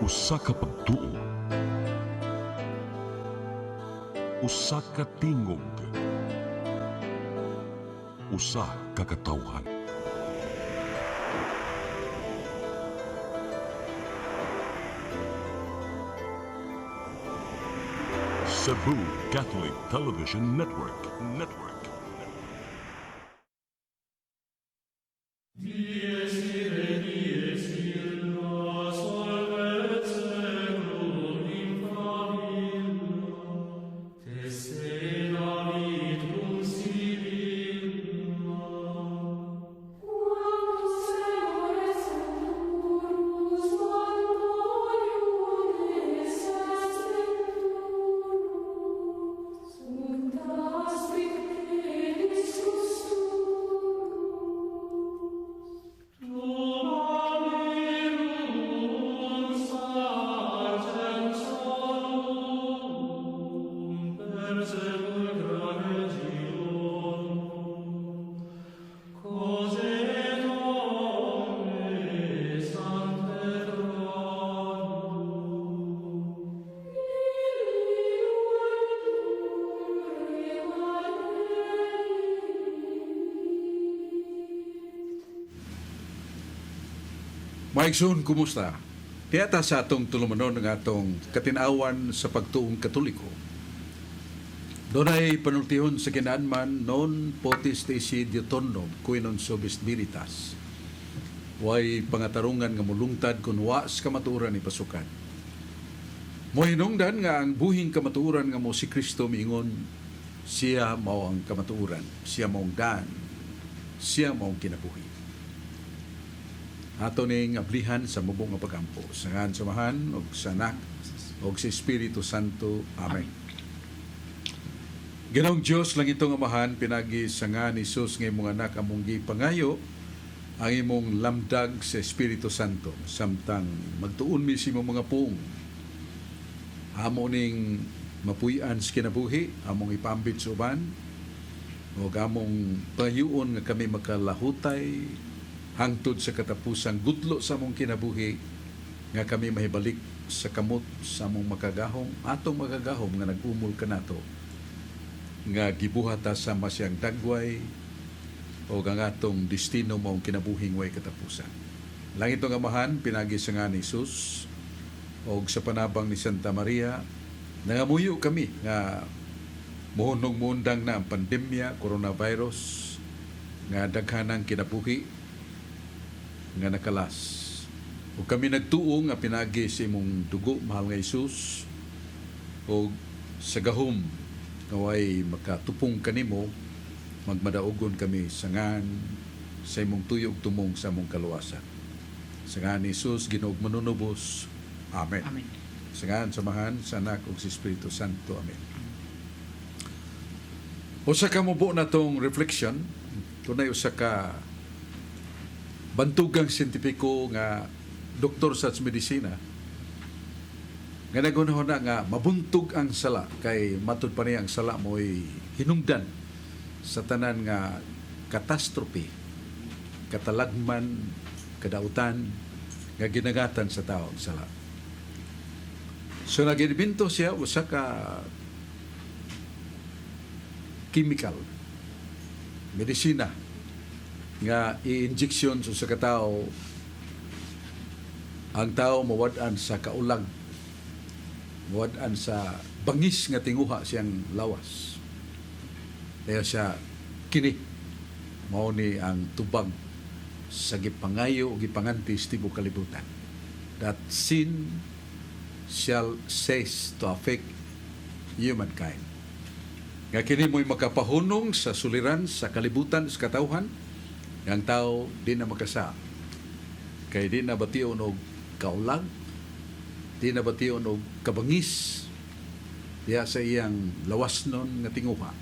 Usa ka pagtuo, usa ka tingog, usa ka katawhan. Cebu Catholic Television Network. Maigsoon, kumusta? Tiyata sa atong tulumanon ng atong katinawan sa pagtuong Katoliko. Doon ay panultihon sa kinaanman non potestasi diotonom kuinon subis spiritas. Way pangatarungan nga mulungtad kung was kamaturan ni pasukan. Mohinungdan nga ang buhing kamaturan nga mo si Kristo miingon, siya mao ang kamaturan, siya maong daan, siya maong kinabuhi. Ato ning ablihan sa mubong nga pagampo. Sa ngalan sa Amahan, og sa Anak, og sa Espiritu Santo. Amen. Ginoong Diyos lang itong Amahan, pinagi sa nga ni Jesus ng imong anak among gipangayo, ang imong lamdag sa Espiritu Santo, samtang magtuon mi sa imong mga puong. Amo ning mapuy-an sa kinabuhi, among ipambit sa uban, o among payuon nga kami makalahutay, hangtod sa katapusang gudlo sa among kinabuhi, nga kami mahibalik sa kamot sa among makagahom, atong makagahom nga nag-umol ka nato, nga gibuhata sa masyang dagway, o ang atong destino maong kinabuhing way katapusan. Langit ang Amahan, pinagi sa nga ni Jesus, o sa panabang ni Santa Maria, nangamuyo kami nga muhunong mundang na ang pandemya, coronavirus, nga daghanang kinabuhi, nga nakalas. O kami nagtuo nga pinagi sa imong dugo, mahal nga Jesus, o sa gahom nga way makatupong kanimo, magmadaugon kami sa ngan sa imong tuyog tumong sa among kaluwasan. Sa ngan ni Jesus, Ginoong manunubos. Amen. Amen. Sa ngan sa Amahan, sa Anak, ug sa Espiritu Santo. Amen. Usa ka mubo na tong reflection, tunay usa ka bantugang siyentipiko nga doktor sa medisina nga nagunahon na nga mabuntog ang sala kay matud pa niya ang sala mo'y hinungdan sa tanan nga catastrophe, katalagman, kadautan nga ginagatan sa tao ang sala. So nag-invento siya usa ka chemical medisina nga i-injection sa katao, ang tao mawad-an sa kaulag, mawad-an sa bangis nga tinguha siyang lawas. Kaya siya kini mao ni ang tubag sa gipangayo o gipangantis tibok kalibutan, that sin shall cease to affect humankind. Nga kini mo'y makapahunong sa suliran sa kalibutan sa katawhan, ang tao di na makasa, kay di na bation og kaulag, di na bation og kabangis diya sa iyang lawas nun nga tinguha,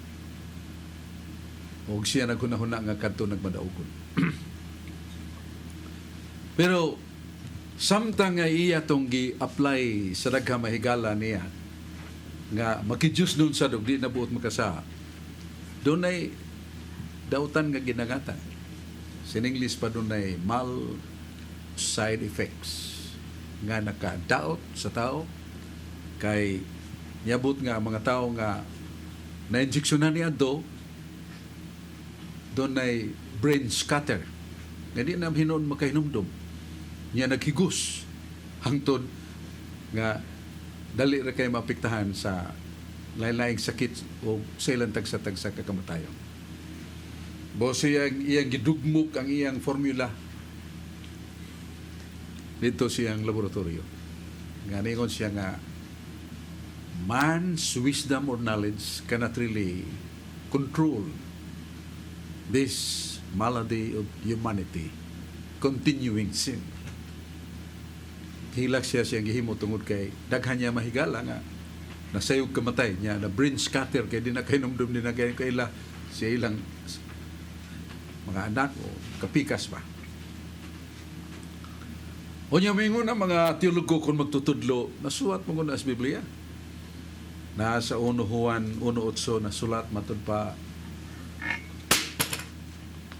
og siya naghunahuna nga kadto nagmadaugon. Pero samtang nga iya tong gi-apply sa daghang mahigala niya nga makijus nun sa dog di na buot makasa, doon ay dautan nga ginagatan. Sa English pa doon ay mal side effects. nga naka-doubt sa tao kay niabot nga ang mga tao nga na-injeksyonan niya doon ay brain scatter. Nga di na hinon makahinumdum. Niya naghigos hangtod nga dali ra kay maapektahan sa lain-laing sakit o sa ilang tagsa-tagsa kakamatayon. Boss iyang gidugmok ang iyang formula dito siyang laboratorio. Nga ningon siya nga man's wisdom or knowledge cannot really control this malady of humanity, continuing sin. Hilak siya siyang gihimo tungod kay daghan niya mahigala nga nasayog kamatay niya na brain scatter kay di na kay numdum di na kay kaila siya ilang mga anak o kapikas ba. O niya mingon ang mga teologo kung magtutudlo, nasulat mo ko na sa Biblia. Nasa 1 Juan 1:8 na sulat matod pa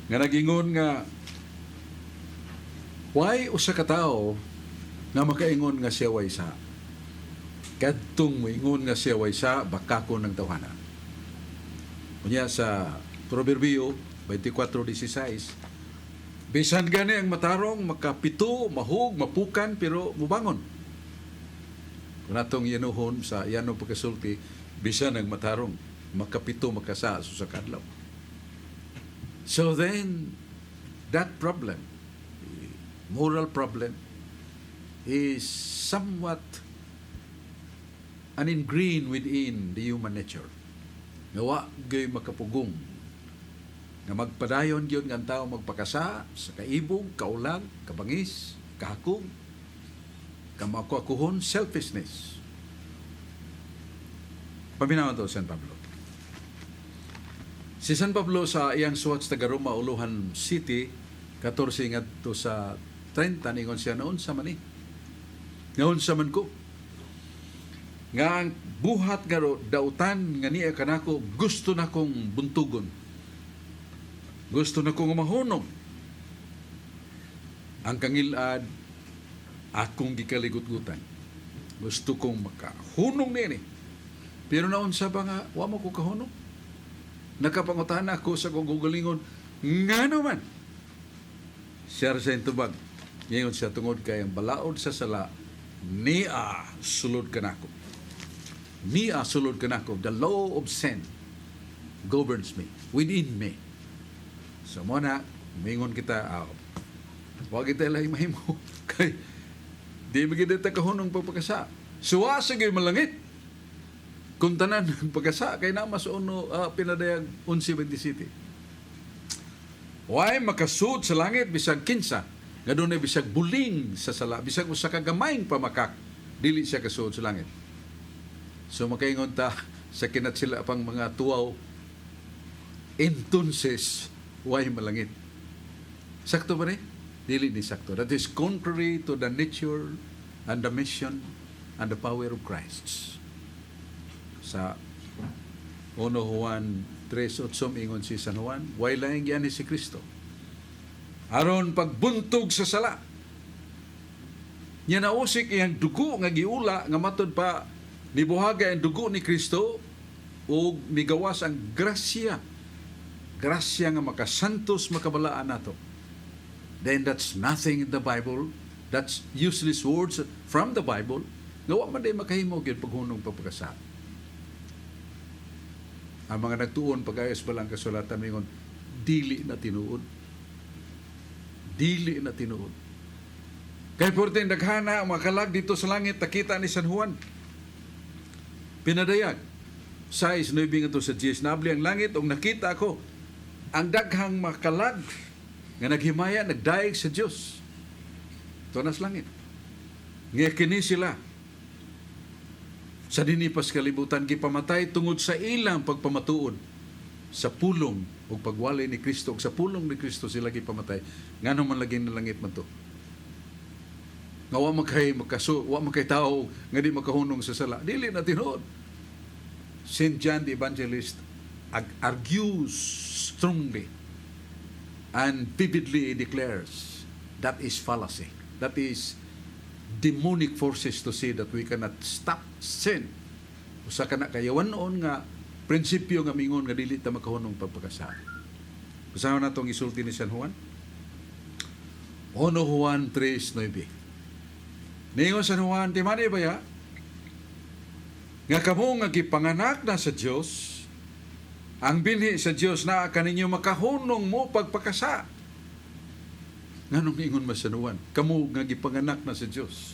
nga nagingon nga why usa ka tawo nga makaingon nga siya way sa kadtong moingon nga siya way sa bakako ng tawhana. Unya sa Proverbio 24:16 bisan gani ang matarong makapito, mahug, mapukan pero mubangon. Kung atong yanuhon sa yanong pagkasulti bisan ang matarong makapito makasa sa kadlaw. So then, that problem, the moral problem, is somewhat an ingrained within the human nature. Ngawa gay makapugong nga magpadayon gyud nga ang tawo magpakasa sa kaibog, kaulag, kabangis, kahakog, kamakuakuhon, selfishness. Paminawan to San Pablo. Si San Pablo sa iyang suwat sa Roma, Uluhan City, 14 ngadto sa 30, ningon siya, noon sa man Noon sa man ko. Nga ang buhat nga dautan nga niya kanako, gusto na kong buntugon. Gusto na kong mahunong. Ang kangilad, akong gikaligut-gutan. Gusto kong makahunong nini. Pero naon sa ba nga, wa mo ko kahunong? Nakapangutan ako sa gugulingon, nga naman. Siya sa intubag, ngayon siya tungod kay ang balaod sa sala, niya sulod ka nako. Niya sulod ka nako. The law of sin governs me, within me. So muna, mingon kita, wag kita lang mahimo. Kay, di magiging kahunong pagpagkasa. Suwa sige malangit. Kung tanan ng pagkasa, kay na mas pinadayag 11:27. Why makasud sa langit bisag kinsa, nga doon ay bisag buling sa sala, bisag usa ka gamayng pamakak, dili siya kasud sa langit. So makaingon ta sa kinat sila pang mga tuwaw, entonces, why malangit? Sakto ba rin? Dili ni sakto. That is contrary to the nature and the mission and the power of Christ. Sa 1 Juan 3:8 ingon si San Juan, way laing yan si Kristo. Aron pagbuntog sa sala. Nya nausik iyang dugo nga giula nga matud pa nibuhaga ang dugo ni Kristo ug migawas ang grasya. Grasya nga makasantos makabalaan nato. Then that's nothing in the Bible. That's useless words from the Bible. Nga wa man day makahimo gyud paghunong pagpakasa. Ang mga nagtuon pag-ayos balang kasulatan mingon, dili na tinuod. Dili na tinuod. Kay porteng daghana ang makalag dito sa langit, takita ni San Juan. Pinadayag. 6:9 nga to sa 10, nabli ang langit ug nakita ko ang daghang makalag nga naghimaya, nagdaig sa Dios. Tunas langit. Nga kini sila sa dinipas kalibutan gipamatay tungod sa ilang pagpamatuod sa pulong o pagwalay ni Kristo. Sa pulong ni Kristo sila gipamatay. Ngano man lagi na langit man to. Nga wa makay tao nga di makahunong sa sala. Dili na tinuod. St. John the Evangelist argues strongly and vividly declares that is fallacy. That is demonic forces to say that we cannot stop sin. Usa ka na kayawan noon nga prinsipyo nga mingon nga dili ta makahunong pagpakasala. Usahaw na itong isulti ni San Juan. 1 Juan 3:9. Ningon San Juan, di man baya? Nga kamo nga gipanganak na sa Dios, ang binhi sa Dios na kaninyo makahunong mo pagpakasa. Nganong ingon man San Juan, kamo nga gipanganak na sa Dios,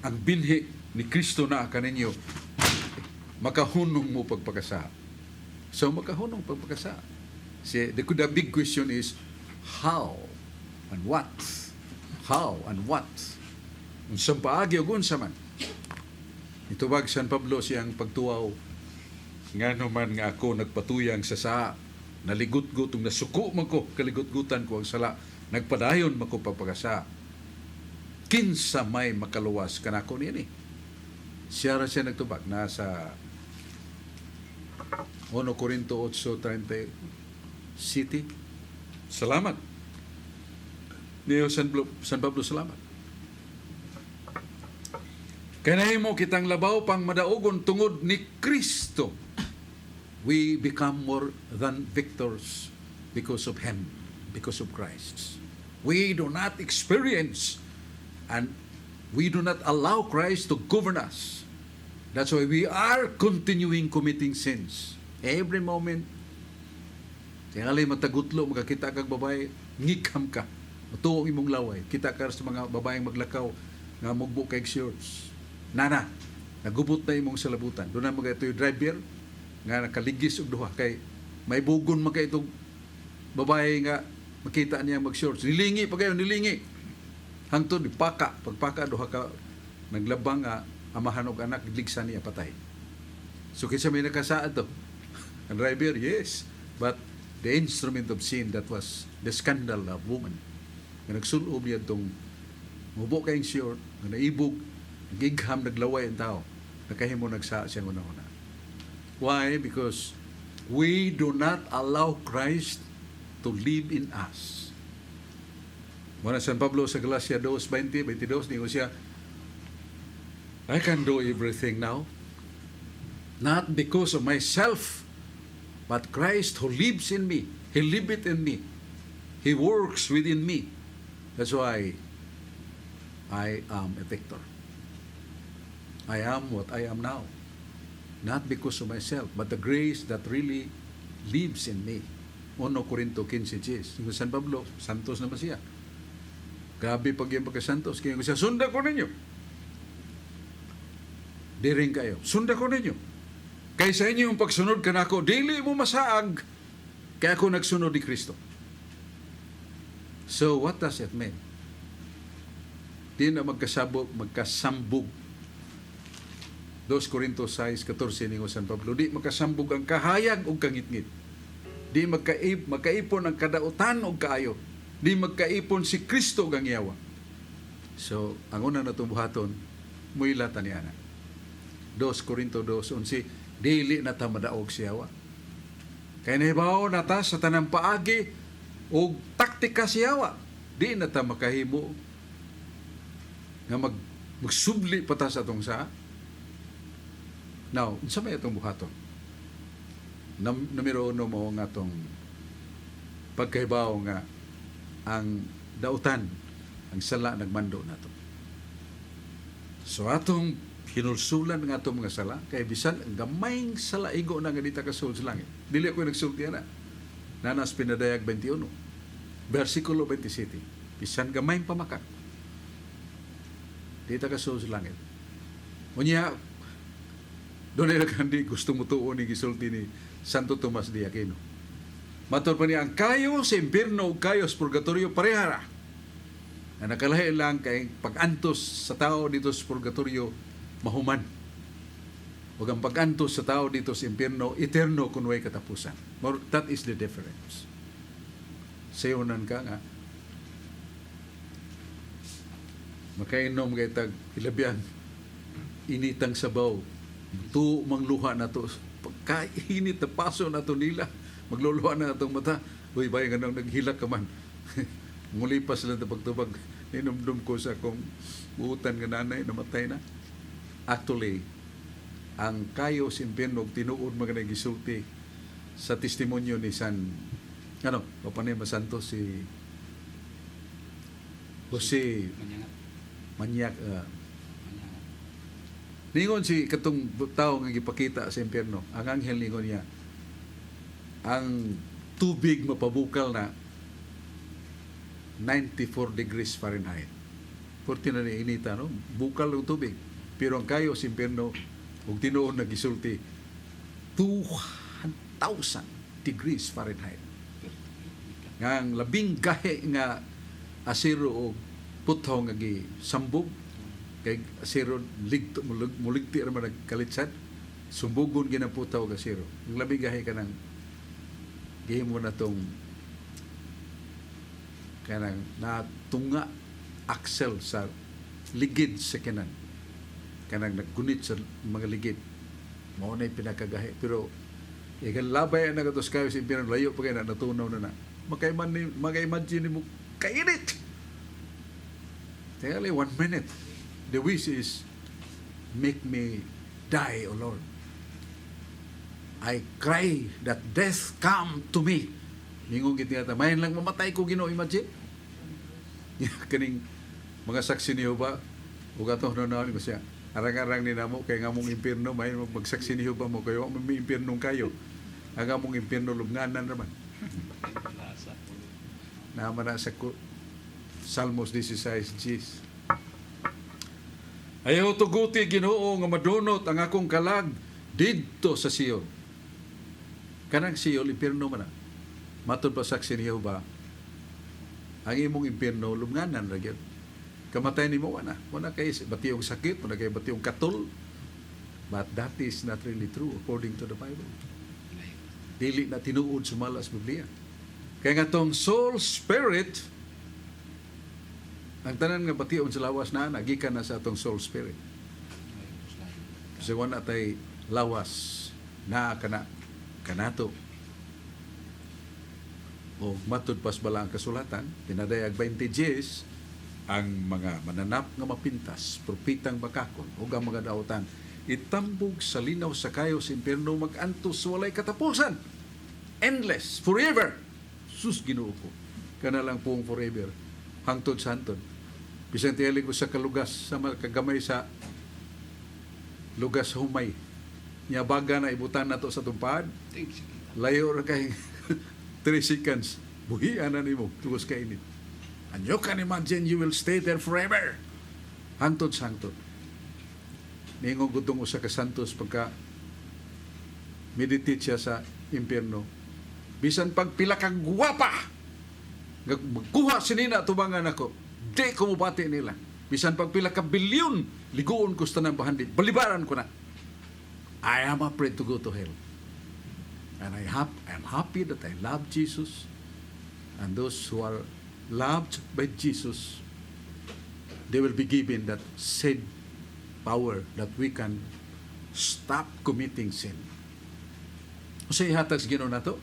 ang binhi ni Kristo na kaninyo makahunong mo pagpakasa. So makahunong pagpakasa. The big question is how and what? How and what? Unsang paagi ug unsa man. Itubag San Pablo siyang pagtuaw ngano man nga ako nagpatuyang sa naligut-gut ug nasuko man ko kaligut-gutan ko ang sala nagpadayon man ko pagpakasa. Kinsa may makaluwas kanako niini. Siya ra siya nagtubag nasa 1 Corinto 8:30 City. Salamat. Niyo San Pablo, salamat. Kaya mo kitang labaw pang madaugon tungod ni Kristo. We become more than victors because of Him, because of Christ. We do not experience and we do not allow Christ to govern us. That's why we are continuing committing sins. Every moment, tingali matagutlo, magkakita kang babae, ngikam ka. Matuong imong laway. Kita ka sa mga babaeng maglakaw nga mugbo kay shorts. Nana, nagubot na imong salabutan. Doon na mga ito yung driver nga nakaligis og duha kay may bugon man kay itong babae nga makita niya mag-shorts. Nilingi pa kayo, nilingi. Hangtod, pagpaka, duha ka naglabang nga amahan og anak, ligsan niya patay. So kinsa may nakasaad to? Ang driver, yes. But the instrument of sin, that was the scandal of woman. Nga nagsulob niya itong mubo kayong short, nga naibog, nagigham, naglaway ang tao. Nakahimo nagsaa siya una-una. Why? Because we do not allow Christ to live in us. Muna San Pablo sa Galatia 2:20-22, niyo siya, I can do everything now, not because of myself, but Christ who lives in me. He liveth in me. He works within me. That's why I am a victor. I am what I am now. Not because of myself, but the grace that really lives in me. 1 Corinto 15:10. Yung San Pablo, santos naman siya. Grabe pag yung pagkasantos. Kaya siya, sunda ko ninyo. Di rin kayo. Sunda ko ninyo. Kaya sa inyo yung pagsunod ka na ako, dili mo masaag. Kaya ako nagsunod ni Kristo. So, what does it mean? Di na magkasambog. 2 Corinto 6:14 ni San Pablo, di makasambog ang kahayag o kangitngit. Di magkaipon ang kadautan o kaayo. Di magkaipon si Kristo ang yawa. So, ang una na itong buhaton, muilata ni Ana. 2 Corinto 2:11, dili na ta madaog si yawa. Kaya nahibaw na ta sa tanang paagi o taktika si yawa. Di na ta makahimo nga magsubli pa ta sa atong sa. Now, unsa may atong buhaton? Numero 1 mo nga atong pagkahibaw nga ang dautan, ang sala nagmando nato. So atong hinulsulan nga atong mga sala, kay bisan ang gamayng sala igo na nga dita kasul sa langit. Dili ako nagsulti na. Nanas pinadayag 21, versikulo 27. Bisan gamayng pamakat. Dita kasul sa langit. Unya, doon ay nagkandi gusto mo tuon ni gisulti ni Santo Tomas de Aquino. Matur pa niya, ang kayo sa impierno o kayo sa purgatorio parehara. Na nakalahi lang kay pag-antos sa tao dito sa purgatorio mahuman. Huwag ang pag-antos sa tao dito sa impierno eterno kung way katapusan. That is the difference. Sayonan ka nga. Makainom kay tag ilabyan. Initang sabaw. Tu mangluha na to. Pagkainit na paso na to nila. Magluluha na itong mata. Uy, bayan nga nang naghilak ka man. Muli pa sila na pagtubag. Ninumdum ko sa akong buutan nga nanay, namatay na. Actually, ang kayo sa impyerno, tinuod mga nagisulti sa testimonyo ni Papanay Santos, si Jose Manyak. Ningon si katong tao nga gipakita sa impyerno, ang anghel ningon niya, ang tubig mapabukal na 94 degrees Fahrenheit. 40 na ni inita, no? Bukal ng tubig. Pero ang kayo sa impyerno, kung tinuon nagisulti, 200,000 degrees Fahrenheit. Nga labing gahe nga asiro o putho nga sambog, kay asiro muligti naman nagkalitsad, sumbugon ginang putho nga asiro. Ang labing gahe ka ng gihimo na tong kanang natunga axle sa ligid sa kinan, kanang naggunit sa mga ligid, mao na pinakagahe. Pero ikan labay na katos kayo sa impyerno, layo pa kayo na natunaw na mag-imagine mo kainit. Tell 1 minute, the wish is make me die, O Lord. I cry that death come to me. Mingong gitiyata, mayan lang mamatay ko, Ginoo, imagine. Kaning mga saksi ni Jehovah, ug ato na ko siya, arang-arang ni namo kay nga mong impierno, mayan magsaksi ni Jehovah mo kayo, may impierno kayo. Ang among impierno lubnganan naman. Naman na sa Salmos 16:10. Ayaw tuguti, Ginoo, nga madunot ang akong kalag didto sa Sion. Kanang Sion, impierno man na. Matod pa saksi ni Jehovah, ang imong impierno, lubnganan na gyud. Kamatay ni mo, wala kay batiyong sakit, wala kay batiyong katol. But that is not really true according to the Bible. Dili na tinuod sumalas Biblia. Kaya nga tong soul, spirit, ang tanan nga bation sa lawas na, nagikan na sa atong soul, spirit. Kasi wala tay lawas na kanato. O matod pas bala ang kasulatan, pinadayag 20 Gs, ang mga mananap nga mapintas, propitang bakakon, o ang mga dautan, itambog sa linaw sa kayo sa impyerno, mag-antos walay katapusan. Endless, forever. Sus, Ginoo ko. Kana lang pong forever. Hangtod sa hangtod. Bisan tiyalig ko sa kalugas, sa kagamay sa lugas humay. Nyabaga na ibutan na to sa tumpad. Layo ra kay 3 seconds. Buhian na nimo, tugos ka init. And you can imagine you will stay there forever. Hangtod sa hangtod. Ningong gutong usa ka santos pagka meditate siya sa impyerno. Bisan pagpila kang guwapa, magkuha sinina tubangan ako, di ko mubati nila. Bisan pagpila ka bilyon, liguon ko sa tanang bahandi, balibaran ko na. I am afraid to go to hell. And I am happy that I love Jesus. And those who are loved by Jesus, they will be given that said power that we can stop committing sin. Kasi ihatag sa Ginoo nato.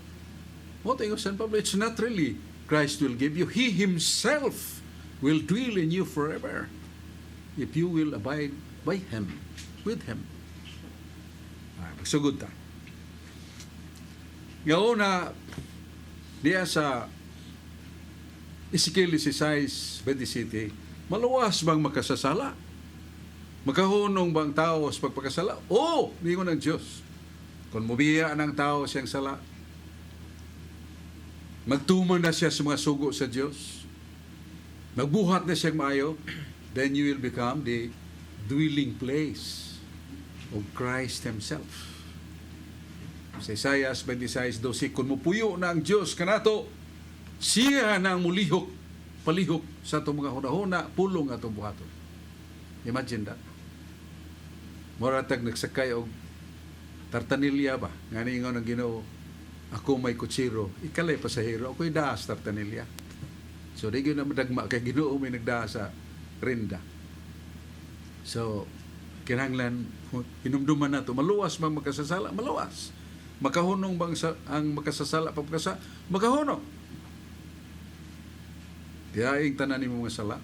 What I San Pablo, it's not really Christ will give you. He Himself will dwell in you forever if you will abide by Him, with Him. Magsugod ta. Ngayon na diya sa Ezekiel 16:27, maluwas bang makasasala? Magkahunong bang tao sa pagpakasala? Oo, ningon ng Diyos. Kung mubiya ng tao siyang sala, magtuman na siya sa mga sugo sa Diyos, magbuhat na siyang maayo, then you will become the dwelling place of Christ Himself. Sa Isaiah 26:12, kung mupuyo na ang Diyos kanato, siya na ang mulihok, palihok sa itong mga hunahuna, pulong atong buhaton. Imagine that. Moratag nagsakay og tartanilya ba? Nga ningon ang Ginoo, ako may kutsiro, ikalay pasahero, ako'y daas tartanilya. So, di yun na madagma, kay Ginoo may nagdaas sa rinda. So, kinahanglan, hinumduman na ito, maluwas bang makasasala? Maluwas. Makahunong bang ang makasasala pagkasa? Makahunong. Tiyaing tanan ni mga sala.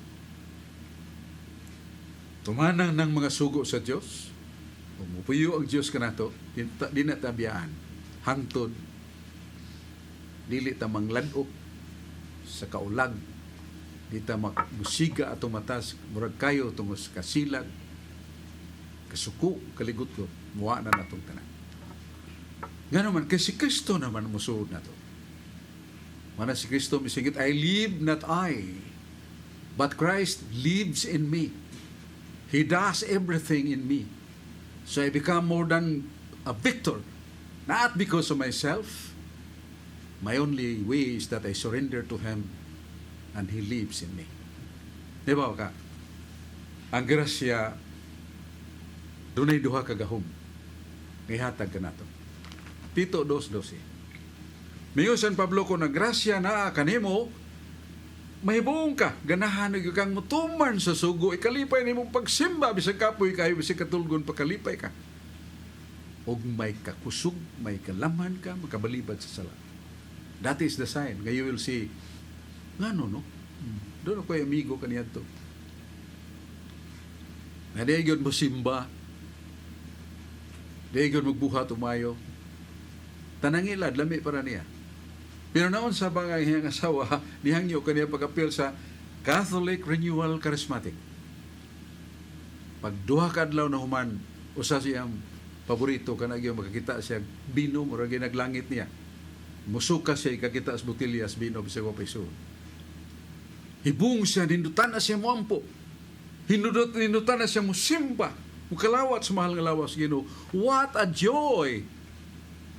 Tumanang ng mga sugo sa Diyos. Umupuyo ang Diyos kanato, di na tabiyaan. Hangtod, dili ta mangladok sa kaulag. Di ta musiga atong matas, murag kayo tungos kasilag, kasuko, kaligot ko, muwa na natong tanan. Nga naman, kasi Kristo naman musuod na to. Mana si Kristo misingit, I live not I, but Christ lives in me. He does everything in me. So I become more than a victor, not because of myself. My only way is that I surrender to Him and He lives in me. Di ba ka? Ang grasya, dunay duha kagahom. Ihatag ka na to. Tito 2:12. Mayo San Pablo ko na grasya na kanimo, mahibuong ka, ganahan ng kang mutuman sa sugo, ikalipay ni mong pagsimba, bisag kapoy kayo, bisag katulgon, pagkalipay ka. Og may kakusog, may kalaman ka, makabalibad sa sala. That is the sign. You will see, nga no? Doon ako yung amigo kaniya to. Na di yun mo simba, di yun magbuhat umayo, tanangilad, lami para niya. Pero naon sa mga iyang asawa, nihangyo kaniya pag-appeal sa Catholic Renewal Charismatic. Pag duha ka adlaw na human, usa siyang paborito, kanagyo makakita siya binom, o naglangit niya. Musuka siya, ikakita sa butilya, sa binom, sa wapiso. Hibung siya, nindutan na siya muampo. Nindutan na siya musimba, mukalawat sa mahal ng lawas, Ginoo. What a joy!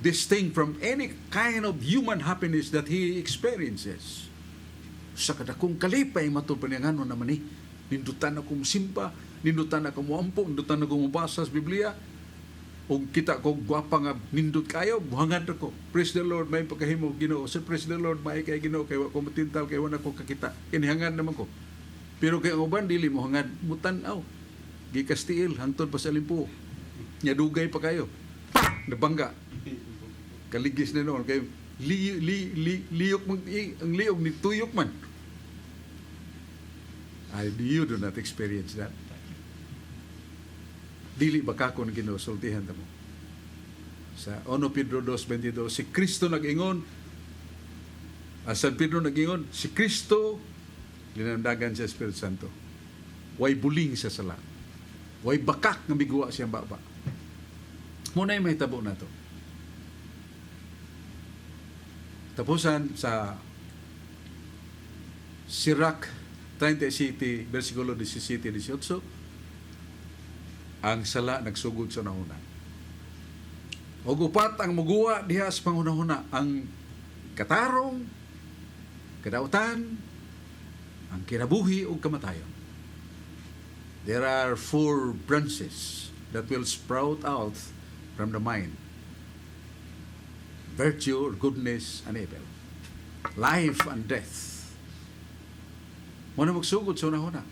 Distinct from any kind of human happiness that he experiences. Sa kadakong kalipay, matulpanyanganon naman nindutan ako musimba, nindutan ako muampo, nindutan ako mubasa sa Biblia, o kita ko gwapa nga nindut kayo, buhangan ako. Praise the Lord, may pagkahimo Ginoo. So praise the Lord, may kay Ginoo, kay wako matintal, kay wala ko kakita. Inihangan naman ko. Pero kay ang uban, dili mo hangad, mutanaw. Gikastiil, hangtod pa sa limpo. Nyadugay pa kayo. Nabangga. Kaligis na noon. Kaya liyok mo, ang liyok ni tuyok man. You do not experience that. Dili ba kako na ginusultihan ta mo? Sa 1 Pedro 2:22, si Kristo nag-ingon, San Pedro nag-ingon, si Kristo linandagan sa Espiritu Santo. Way buling sa sala. Way bakak nga biguwa siyang baba. Muna yung mahitabo na to. Tapusan sa Sirach 37, versikulo 17-18, ang sala nagsugod sa nahuna. O upat ang muguwa diha sa panghunahuna, ang katarong, kadautan, ang kinabuhi o kamatayon. There are 4 branches that will sprout out from the mind. Virtue, goodness, and evil. Life and death. Muna magsugod sa unahuna.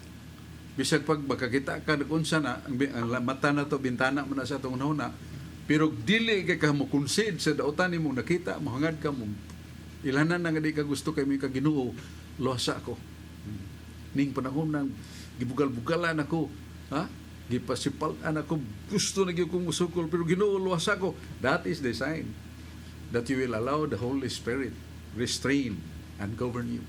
Bisag pag makakita ka nagunsa na, ang mata na to, bintana mo na sa itong unahuna, pero dili ka mo concede sa dautan mo nakita, mahangad ka mo, ilanan na nga di ka gusto kay may kaginuo, luhasa ako. Ning panahon nang gibugal-bugalan ako, ha? Gipasipalan ako, gusto na gyud kong musukol, pero Ginoo luhasa ako. That is the sign that you will allow the Holy Spirit restrain and govern you.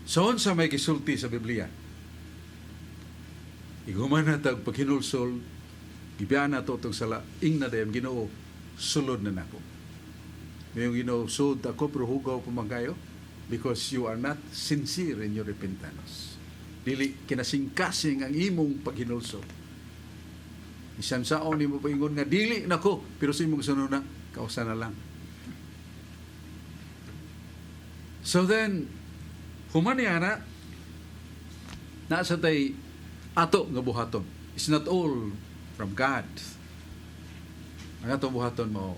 So, sa may kisulti sa Biblia, iguman na tag paghinulsol, gibiyan na to itong sala, ing na dayam, Ginoo, sulod na nako. Ngayong Ginoo, sud ako, pero hugaw pumangkayo, because you are not sincere in your repentance. Dili kinasingkasing ang imong paghinulsol. Isang saon ni mo paingon nga dili nako, pero sa imong sunod na kausa na lang. So then humaniana nasa tay ato nga buhaton. It's not all from God. Ang ato buhaton mo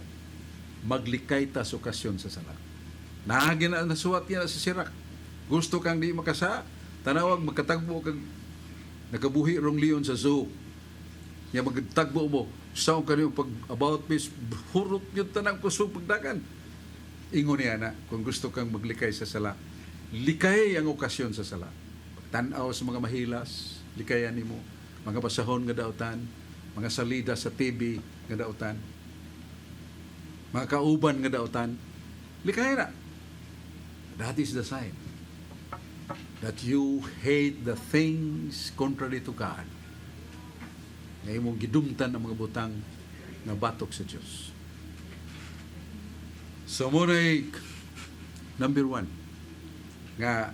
maglikay ta sa okasyon sa sala. Naagi na nasuwat niya sa Sirach. Gusto kang di makasa, tanawag magkatagbo kang nakabuhi rong leon sa zoo. Ya magtagbo mo sa kaniyong pag about this hurot yung tanang kusog pagdagan. Ingon niya na, kung gusto kang maglikay sa sala, likay ang okasyon sa sala. Tanaw sa mga mahilas, likayan nimo. Mga basahon nga daotan, mga salida sa TV nga daotan, mga kauban nga daotan, likay na. That is the sign that you hate the things contrary to God. Ngayon mong gidumtan ang mga butang na batok sa Diyos. So muna number 1 nga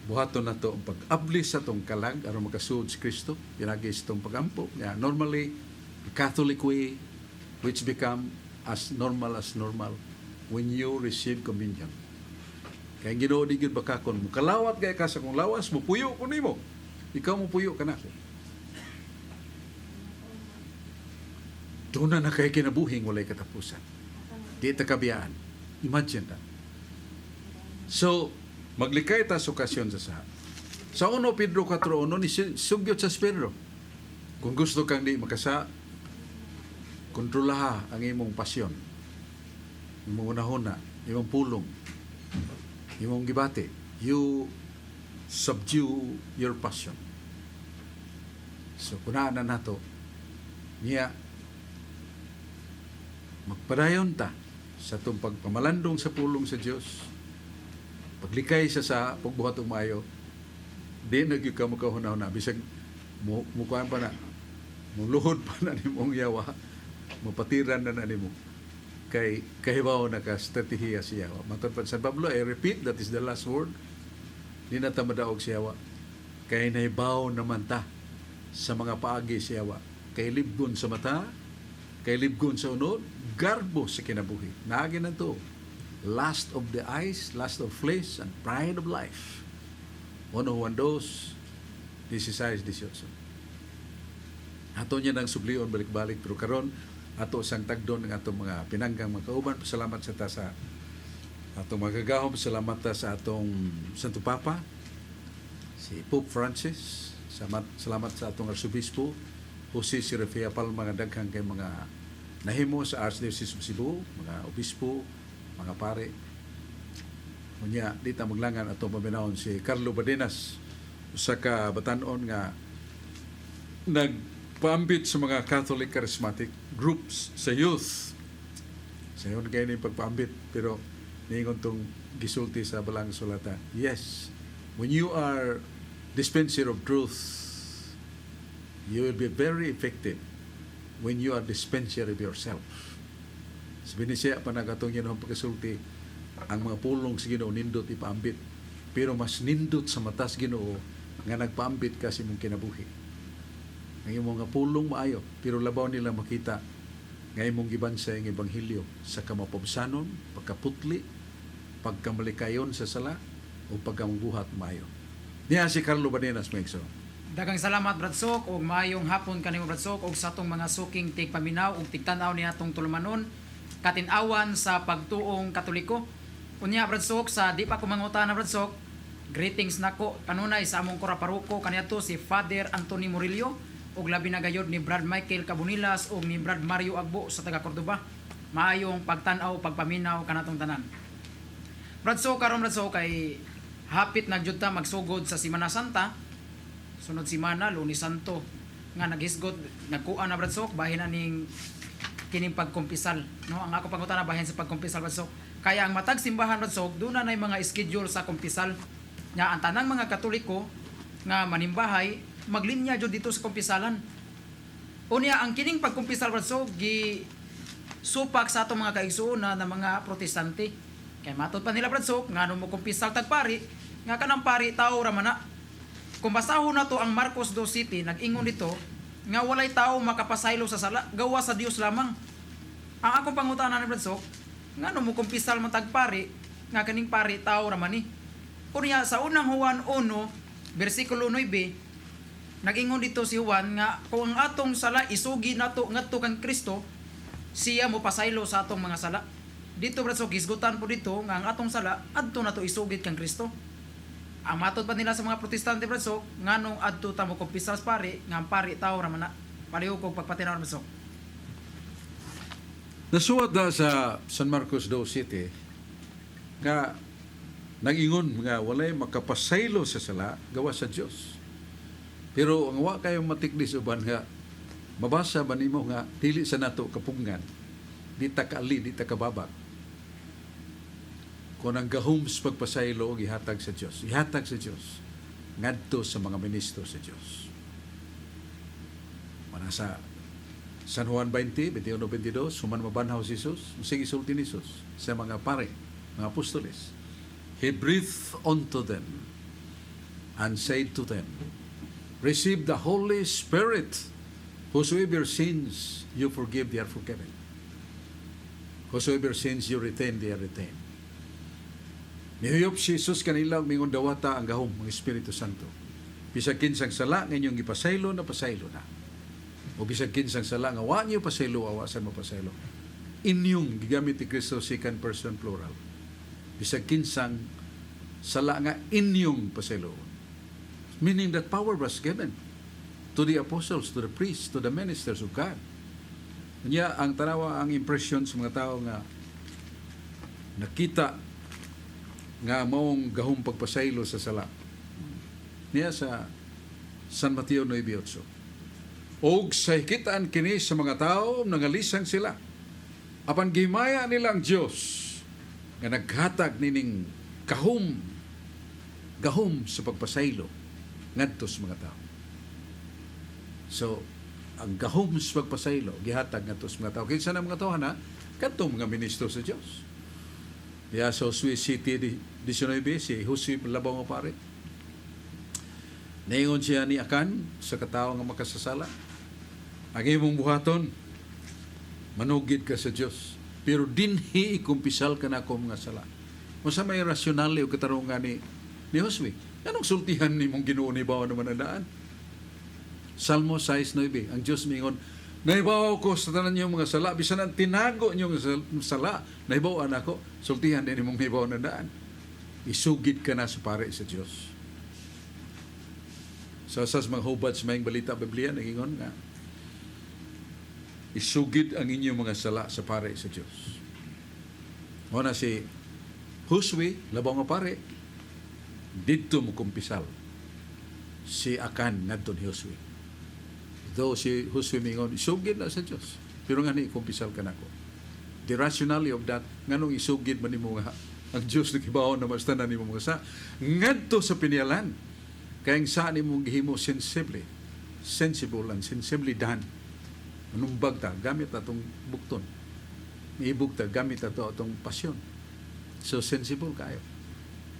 buhaton na to ang pag-abli sa tong kalag aron makasuod si Kristo, pinagis tong pagampo. Yeah, normally the Catholic way, which become as normal when you receive communion. Kaya Ginoo di gyud bakakon mo kalawat gay ka sa kong lawas mo puyo ko nimo. Ikaw mo puyo ka nako. Doon na kay kinabuhing walay katapusan. Di ta kabiyaan. Imagine that. So, maglikay ta sa okasyon sa 1 Pedro 4:1 ni sugyot sa Pedro. Kung gusto kang di makasa, kontrolaha ang imong pasyon. Imong unahuna, imong pulong, imong gibati. You subdue your passion. So, kunaan na nato, niya, magpadayon ta sa itong pagpamalandong sa pulong sa Diyos, paglikay sa pagbuhat ng mayo, di nagyug ka makahuna-huna. Bisag mukuhaan pa na, muluhod pa na ni mong yawa, mapatiran na ni mo. Kay kahibaw na ka strategiya si yawa. Matod pa sa Pablo, I repeat, that is the last word. Di na ta madaog si yawa. Kay nahibaw naman ta sa mga paagi si yawa. Kay libgon sa mata, kay libgon sa unod, garbo sa kinabuhi. Naagi na to. Lust of the eyes, lust of flesh, and pride of life. 1:12, 16-18. Ato niya nang sublion balik-balik, pero karon ato sang tagdon ng atong mga pinanggang mga kauban. Pasalamat sa ta sa atong magagahom. Salamat ta sa atong Santo Papa, si Pope Francis. Salamat sa atong Arsobispo, Jose Serafia Palma, mga daghang kay mga nahimo sa Archdiocese of Cebu, mga obispo, mga pare. Unya, di ta maglangan atong paminahon si Carlo Badenas, usa ka batan-on nga nagpaambit sa mga Catholic charismatic groups sa youth. Sayon kayo ni pagpaambit, pero niingon tong gisulti sa balang sulata. Yes, when you are dispenser of truth, you will be very effective when you are dispenser of yourself. Sabi ni siya, panagatong yan ang pagkasulti, ang mga pulong sa Ginoo nindot ipaambit. Pero mas nindot sa matas Ginoo nga nagpaambit kasi mong kinabuhi. Ang imong nga pulong maayo, pero labaw nila makita nga imong gibansay ang ebanghelyo sa kamapabsanon, pagkaputli, pagkamalikayon sa sala, o pagkambuhat maayo. Niya si Carlo Badenas, Mekso. Daghang salamat Brad Sok ug maayong hapon kanimo Brad Sok ug sa atong mga suking tigpaminaw ug tigtan-aw ni atong tulumanon katin-awan sa pagtuong Katoliko. Unya Brad Sok, sa di pa ko mangutana Brad Sok, greetings nako kanunay sa among koraparuko kaniadto si Father Anthony Murillo ug labi na gayod ni Brad Michael Cabunilas ug ni Brad Mario Agbo sa taga Cordoba. Maayong pagtan-aw pagpaminaw kanatong tanan. Brad Sok, karon Brad Sok kay hapit na jud ta magsugod sa Semana Santa. Sunod semana, Lunes Santo, nga naghisgot, nagkuha na Brad Sok, bahin na ning kining pagkumpisal. No? Ang ako pangutana bahin sa pagkumpisal Brad Sok. Kaya ang matag simbahan Brad Sok, doon na mga schedule sa kumpisal. Nga ang tanang mga Katoliko nga manimbahay, maglinya jud dito sa kumpisalan. Unya, ang kining pagkumpisal Brad Sok, gi supak sa atong mga kaigsuuna na mga protestante. Kaya matod pa nila Brad Sok, nga nung mo kumpisal tagpari, nga kanang pari tao raman na. Kung basahon na to ang Marcos 2:7, nag-ingon dito nga walay tao makapasaylo sa sala, gawa sa Dios lamang. Ang akong pangutana ni Brad Sok, nga no mo kumpisal man tagpari, nga kaning pari tao ra man ni. Unya sa unang Juan 1, bersikulo 9, nag-ingon dito si Juan nga kung ang atong sala isugi nato ngadto kang Kristo, siya mo pasaylo sa atong mga sala. Dito Brad Sok, gisgutan po dito nga ang atong sala adto nato isugid kang Kristo. Ang matod pa nila sa mga protestante Brad Sok, nganong adto ta mo kumpisal sa pari, nga ang pari tao ra man na. Pareho kog pagpatinaw Brad Sok. Nasuwat na sa San Marcos 2:7 nga nag-ingon nga walay makapasaylo sa sala gawa sa Dios. Pero ang wa kayo matiklis uban nga mabasa ba nimo nga dili sa nato kapungan, di ta kaali, di ta kababak. Kung ang gahom sa pagpasaylo gihatag sa Dios, ihatag sa Dios ngadto sa mga ministro sa Dios. Manasa San Juan 20, 21-22, human mabanhaw si Jesus, sige isulti ni Jesus sa mga pare, mga apostoles. He breathed unto them and said to them, receive the Holy Spirit. Whosoever sins you forgive, they are forgiven. Whosoever sins you retain, they are retained. Nihuyop si Jesus kanila mingon dawata ang gahom ng Espiritu Santo. Bisag kinsang sala ngayong ipasaylo na pasaylo na. O bisag kinsang sala nga wa niyo pasaylo awasan mo pasaylo. Inyong gigamit ni Kristo second person plural. Bisag kinsang sala nga inyong pasaylo. Meaning that power was given to the apostles, to the priests, to the ministers of God. Kanya ang tanawa, ang impression sa mga tao nga nakita nga maong gahong pagpasaylo sa sala. Niya sa San Mateo 9:8. Og sa hikitaan kini sa mga tao, nangalisang sila. Apan gihimaya nilang Dios nga naghatag nining gahom sa pagpasaylo ngadto sa mga tao. So, ang gahom sa pagpasaylo gihatag ngadto sa mga tao. Kinsa na mga tao na kadtong mga ministro sa Dios. Ya sa Swiss City 19 si Jose Labaw nga pare. Naingon siya ni Akan sa katao nga makasasala. Ang imong buhaton, manugid ka sa Dios. Pero dinhi ikumpisal ka na akong mga sala. Masa may rasyonale o katarungan ni Josue. Anong sultihan ni mong Ginoo ni bawa naman ang daan? Salmo 6:9. Ang Diyos mingon, naibaw ko sa tanan niyong mga sala. Bisan ang tinago niyong sala, naibawaan ako. Sultihan din mong naibaw na daan. Isugid ka na sa pare sa Diyos. So sa mga hubad sa mayang balita Biblia, nagingon nga, isugid ang inyong mga sala sa pare sa Diyos. Muna si Josue, labaw nga pare, dito mo kumpisal si Akan ngadto ni Josue. Though si Josue mingon, isugid na sa Diyos. Pero nga ni, kumpisal ka na ko. The rationality of that, nganong isugid man nimo nga ang Diyos nagibaon na mastanan nimo mga sa ngadto sa pinialan. Kaya ang saan nimo gihimo sensible and sensibly done. Manumbag ta, gamit atong bukton. Iibog ta, gamit atong pasyon. So, sensible kayo.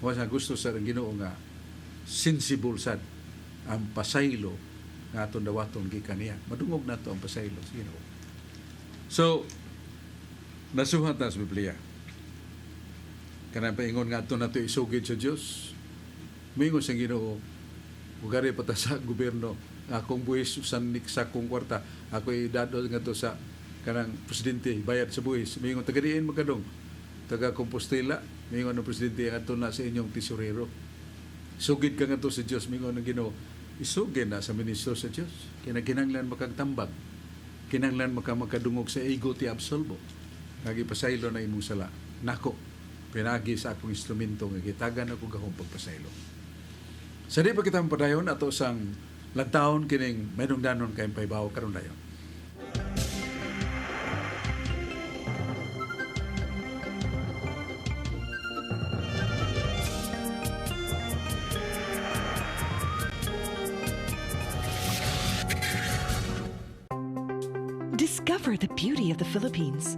Wala gusto sa Ginoo nga sensible sad ang pasaylo nga atong dawaton gikan niya. Madungog na to ang pasaylo sa Ginoo. So, nasuhat na sa Biblia. Kanang paingon nga ato nato isugid sa Dios. Mingon sa Ginoo, ugari pata sa gobyerno, akong buhis sanik sa akong kwarta, ako'y dadol nga to sa kanang presidente, bayad sa buhis. Mingon, tagadiin magkadong, taga Compostela, mingon ng presidente, ato na sa inyong tesorero. Sugid ka nga to sa Dios, mingon ng Ginoo, isugid na sa ministro sa Dios. Kinanglan makagtambag, kinanglan makadungog sa ego ti absolbo. Nagipasaylo na imong sala. Nako, pinagi sa akong instrumento nga gitagan ako gahong pagpasaylo. Sa di pa kita padayon ato sang lagtaon kining mayroong danon kayong paibaw karon dayon. Discover the beauty of the Philippines.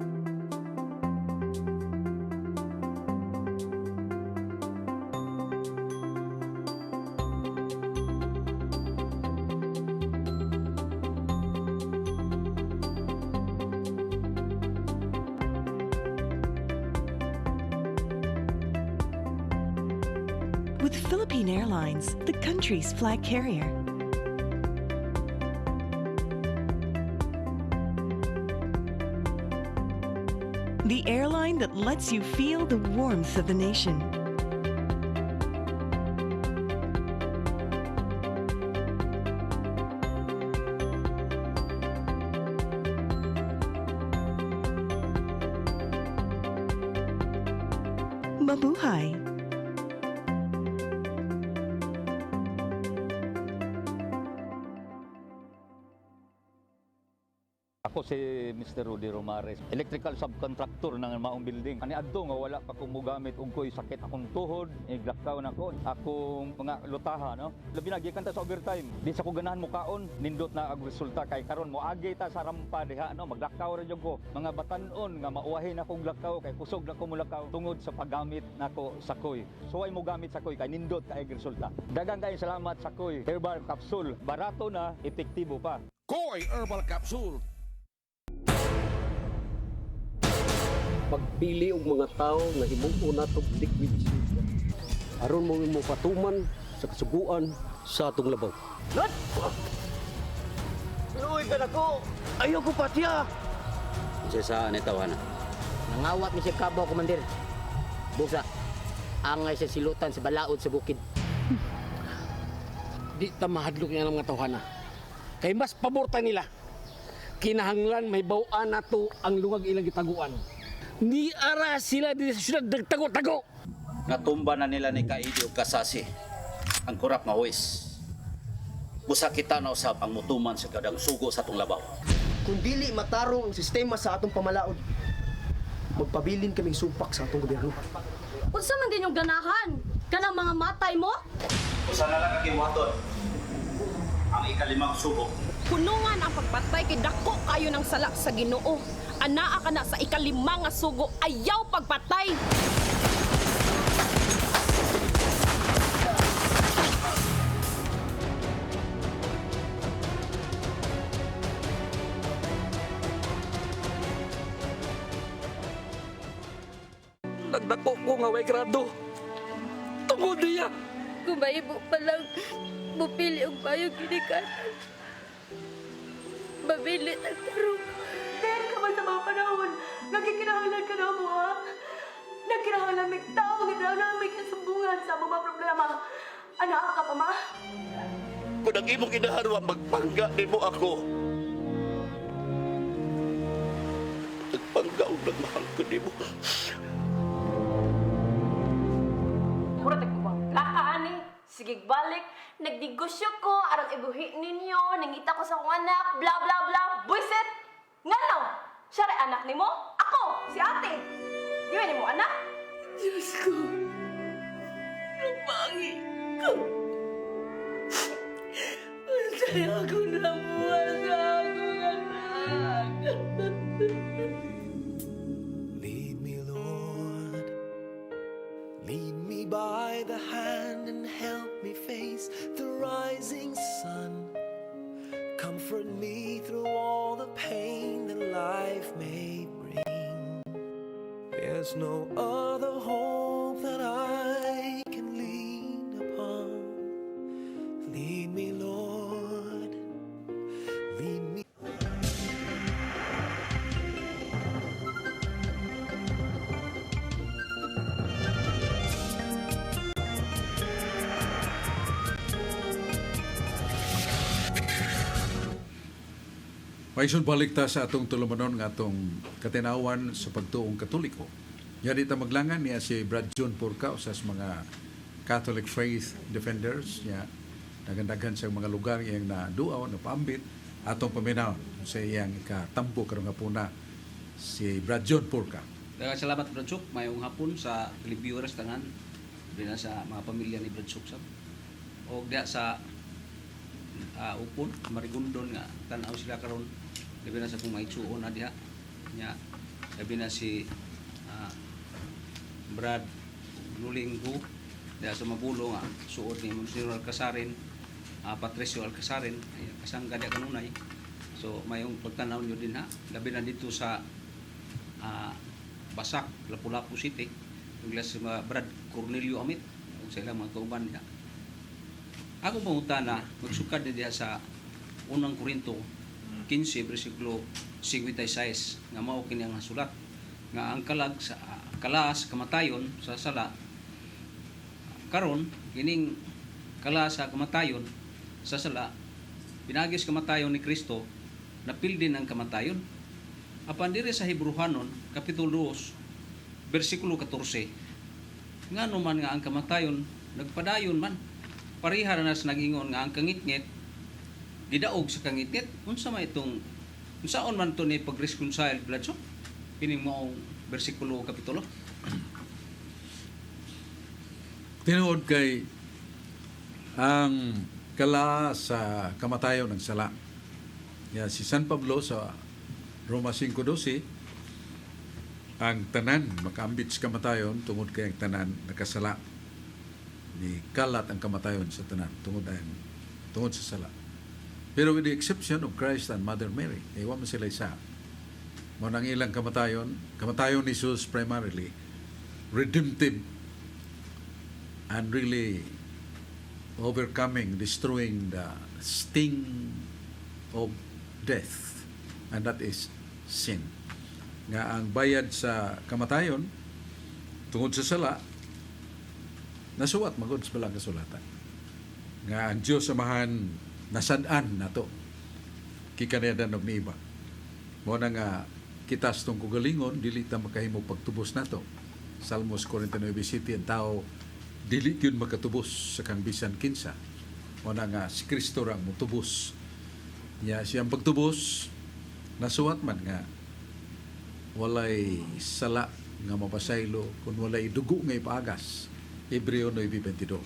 With Philippine Airlines, the country's flag carrier. The airline that lets you feel the warmth of the nation. mabuhay. Ako si Mr. Rudy Romares, electrical subcontractor ng maong building. Ani adto nga wala pa kong mugamit ug ko'y sakit akong tuhod, iglakaw na ko, akong mga lutaha, no? Labi na gikan ta sa overtime. Di sa ko ganahan mo kaon, nindot na ang resulta kay karon mo agi ta sa rampa diha, no? Maglakaw ra jud ko. Mga batan-on nga mauwahin akong lakaw kay kusog na ko mulakaw tungod sa paggamit nako sa koy. Suway mo gamit sa koy kay nindot kay resulta. Daghang kay salamat sa koy. Herbal capsule, barato na, epektibo pa. Koy Herbal Capsule. Pagpili og mga tao nga himuon natong liquid silver aron mo patuman sa kasuguan sa atong labaw. Lot! Luoy ka nako! Ayaw ko patya! Isa sa nitawana. Nangawat ni si Kabaw, Komandir. Busa, angay sa silutan sa balaod sa bukid. Di ta mahadlok niya ng mga tawhana. Kay mas paborta nila. Kinahanglan may bawaan nato ang lungag ilang gitaguan. Ni ara sila di sa syudad nagtago-tago. Natumba na nila ni Kaidi o Kasasi ang kurap nga huwes. Busa kita na usab ang mutuman sa kadang sugo sa atong labaw. Kung dili matarong ang sistema sa atong pamalaod, magpabilin kaming supak sa atong gobyerno. Unsa man din yung ganahan? Kanang mga matay mo? Usa na lang kakiwaton ang ikalimang sugo. Punungan ang pagpatay kay dako kayo ng sala sa Ginoo. Anaa ka na sa ikalima nga sugo, ayaw pagpatay. Nagdako ko nga way grado. Tungod niya. Kung maibo pa lang, bupili ang bayong ginikanan. Mabilit ang tarong. Dahil ka ba sa mga panahon, nagkikinahanglan ka na mo, ha? Nagkinahanglan may tao, nagkinahanglan may kasambungan sa mga problema. Anak ka pa, ma? Kung ang imong inaharwa, magpangga ni mo ako. Nagpangga o nagmahal ko ni mo. Mura tagpupang lakaan eh. Sige, balik. Nagdigosyo ko, arang ibuhi ninyo, nangita ko sa akong anak, bla bla bla, buisit! Nga no? Siya rin anak ni mo? Ako, si ate. Di ba ni mo anak? Diyos ko, lupangi ko. Masaya ako na buwan sa akong anak. Lead me, Lord. Lead me by the hand and help me face the rising sun. Comfort me through all the pain that life may bring. There's no other hope that I can lean upon. Lead me, Lord. Lead me. Maisun balik ta sa atong tulumanon nga atong katinawan sa pagtuong Katoliko. Yadi ta maglangan niya si Brad John Purka usas mga Catholic Faith Defenders niya. Dagan-dagan sa mga lugar iyang naduaw, napaambit atong paminaw sa iyang ikatampo karong hapuna si Brad John Purka. Daghang salamat Bradsuk, mayong hapon sa televiewers tanan, din sa mga pamilya ni Bradsuk sab. O diya sa upon Marigondon nga tan-aw sila karon, labi na sa kung maitsuon na diha nya, labi na si Brad Lulinggo diha sa Mabulo nga suot ni Monsignor Alcasarin, Patricio Alcasarin ay kasangga diha kanunay. So mayong pagtanaw nyo din ha, labi na dito sa Basak, Lapu-Lapu City, yung si Brad Cornelio Amit, kung sila mga kauban niya. Ako pangunta na magsukad diya sa unang Korinto 15 versikulo 56 nga mao kini nga sulat nga ang kalas kamatayon sa sala karon kining kalas sa kamatayon sa sala pinagis kamatayon ni Kristo napildin ang kamatayon. Apan diri sa Hebrewanon kapitulo 2 versikulo 14 Nga naman nga ang kamatayon, nagpadayon man. Pariha na nas nagingon nga ang kangitngit, gidaog sa kangitngit. Unsa man itong, unsaon man ito ni pag-reconcile, Bladso? Pining moong versikulo o kapitulo. Tinuod kay ang kala sa kamatayon ng sala. Ya, si San Pablo sa Roma 5:12, ang tanan makaambit sa kamatayon tungod kay ang tanan nakasala. Ni kalat ang kamatayon sa tanan tungod sa sala. Pero with the exception of Christ and Mother Mary, wa man sila isa. Mo nang ilang kamatayon ni Jesus primarily redemptive and really overcoming, destroying the sting of death, and that is sin. Nga ang bayad sa kamatayon tungod sa sala nasuwat magod sa balang kasulatan. Nga ang Dios Amahan nasad-an nato kikanayadan og niiba. Mo na nga kitas tong kugalingon dili ta makahimo pagtubos nato. Salmos 49:7, ang tao dili gyud makatubos sa kang bisan kinsa. Mo na nga si Kristo ra motubos. Nya siyang pagtubos nasuwat man nga walay sala nga mapasaylo kung walay dugo nga ipaagas. Hebreo 9:22.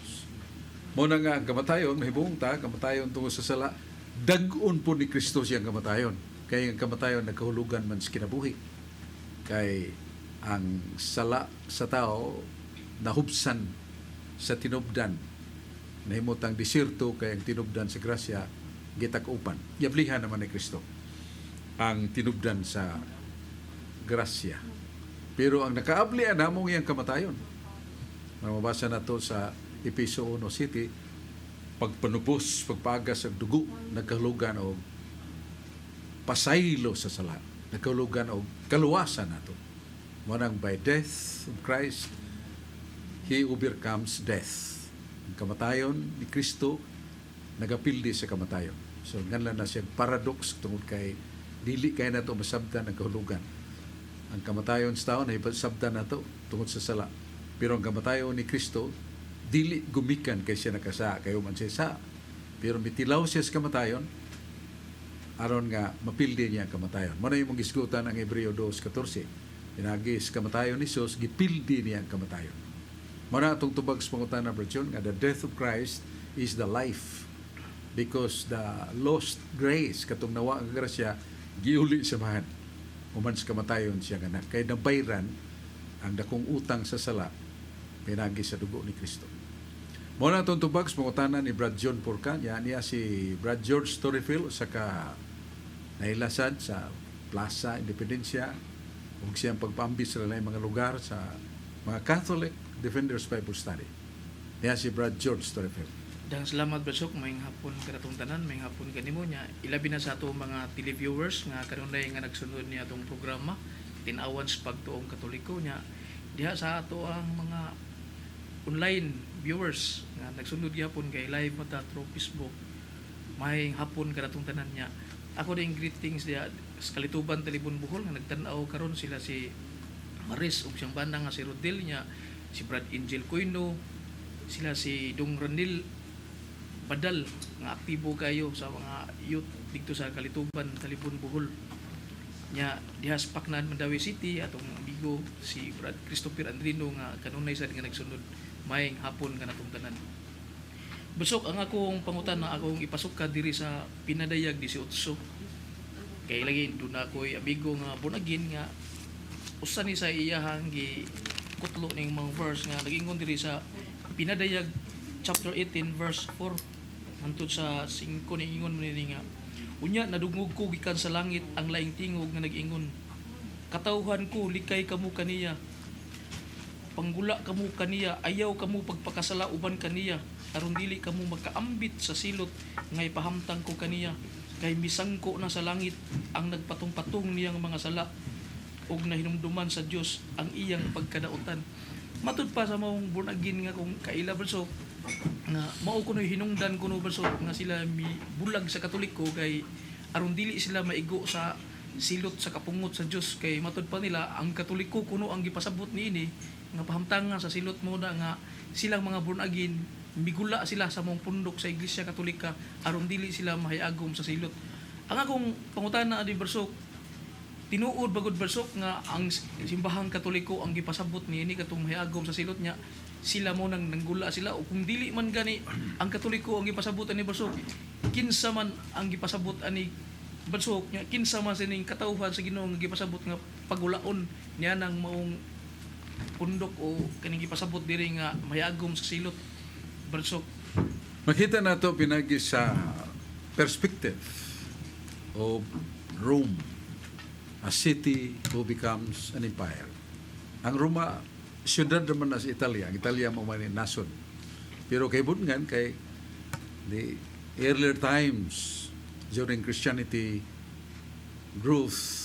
Mo na nga ang kamatayon, mahibong ta, kamatayon tungod sa sala, dag-on po ni Kristo siyang kamatayon. Kaya ang kamatayon nagkahulugan man sa kinabuhi. Kay ang sala sa tao nahubsan sa tinubdan. Nahimot ang desierto kay ang tinubdan sa grasya gitakupan. Yablihan naman ni Kristo ang tinubdan sa grasya. Pero ang nakaablian namong iyang kamatayon. Mababasa na to sa Episo 1:7, pagpanubos, pagpagas ang dugo, nagkahulugan o pasaylo sa sala, nagkahulugan o kaluwasan nato. Manang by death of Christ, He overcomes death. Ang kamatayon ni Kristo, nagapildi sa kamatayon. So, ganlan na siya paradox tungod kay dili kay na to masabdan ang kahulugan. Ang kamatayon sa tao, naipasabdan na to tungod sa sala. Pero ang kamatayon ni Kristo, dili gumikan kay siya nakasa, kayo man siya sa. Pero mitilaw siya sa kamatayon, aron nga mapildi niya ang kamatayon. Muna yung gisgutan ang Hebreo 2:14. Pinagi sa kamatayon ni Jesus, gipildi niya ang kamatayon. Muna itong tubag sa pangutan na version, nga the death of Christ is the life. Because the lost grace, katong nawa ang grasya, giuli sa mahan. Human sa kamatayon siya nga kay nabayran ang dakong utang sa sala, pinagi sa dugo ni Kristo. Muna itong tubag sa pangutan ni Brad John Porca, niya si Brad George Storyfield, saka nailasad sa Plaza Independencia, ug siyang pagpaambis sa mga lugar sa mga Catholic Defenders Bible Study. Niya si Brad George Storyfield. Dahang salamat Brasok, may hapon karatong tanan, may hapon kanimo niya. Ilabi na sa ato mga televiewers nga kanunay nga nagsunod niya atong programa, tinawan sa pagtuong Katoliko niya. Diha sa ato ang mga online viewers nga nagsunod gyapon kay live mata through Facebook. May hapon karatong tanan niya. Ako ding greetings diha sa Kalituban Talibon Bohol nga nagtan-aw karon sila si Maris ug siyang banda nga si Rodel niya, si Brad Angel Coino, sila si Dong Ranil Badal nga aktibo kayo sa mga youth dito sa Kalituban Talibon Bohol. Nya diha sa Pacnan Mandawi City atong amigo si Brad Christopher Andrino nga kanunay sad nga nagsunod. Maying hapon nga natong tanan. Busok ang akong pangutan na akong ipasok ka diri sa Pinadayag 18. Kay lagi doon ako'y amigo nga bunagin nga usa ni sa iyahang gi kutlo ning mga verse nga nagingon diri sa Pinadayag chapter 18 verse 4 hangtod sa 5 ning ingon mo ni nga unya nadungog ko gikan sa langit ang laing tingog nga nag-ingon katawhan ko likay kamo kaniya panggula kamo kaniya ayaw kamo pagpakasala uban kaniya aron dili kamo magkaambit sa silot nga ipahamtang ko kaniya kay misangko na sa langit ang nagpatong-patong niyang mga sala ug nahinumduman sa Dios ang iyang pagkadautan. Matud pa sa maong bunagin nga kung kaila verso nga mao kuno hinungdan kuno verso nga sila bulag sa Katoliko kay aron dili sila maigo sa silot sa kapungot sa Dios kay matud pa nila ang Katoliko kuno ang gipasabot niini nga pahamtangan sa silot mo na nga silang mga born again migula sila sa mong pundok sa Iglesia Katolika aron dili sila mahayagom sa silot. Ang akong pangutana di Barsok, tinuod bagod Barsok nga ang simbahang Katoliko ang gipasabot niini katong mahayagom sa silot niya, sila mo nang nanggula sila, o kung dili man gani ang Katoliko ang gipasabot ani Barsok, kinsa man ang gipasabot ani Barsok nya, kinsa man sining katawhan sa Ginoo nga gipasabot nga pagulaon niya nang maong pundok o kaning gipasabot diri nga mahayagom sa silot Barsok. Makita nato pinagi sa perspective of Rome, a city who becomes an empire. Ang Roma, siyudad naman na sa Italia. Ang Italia mo man nason. Pero kay Bungan, kay the earlier times during Christianity growth,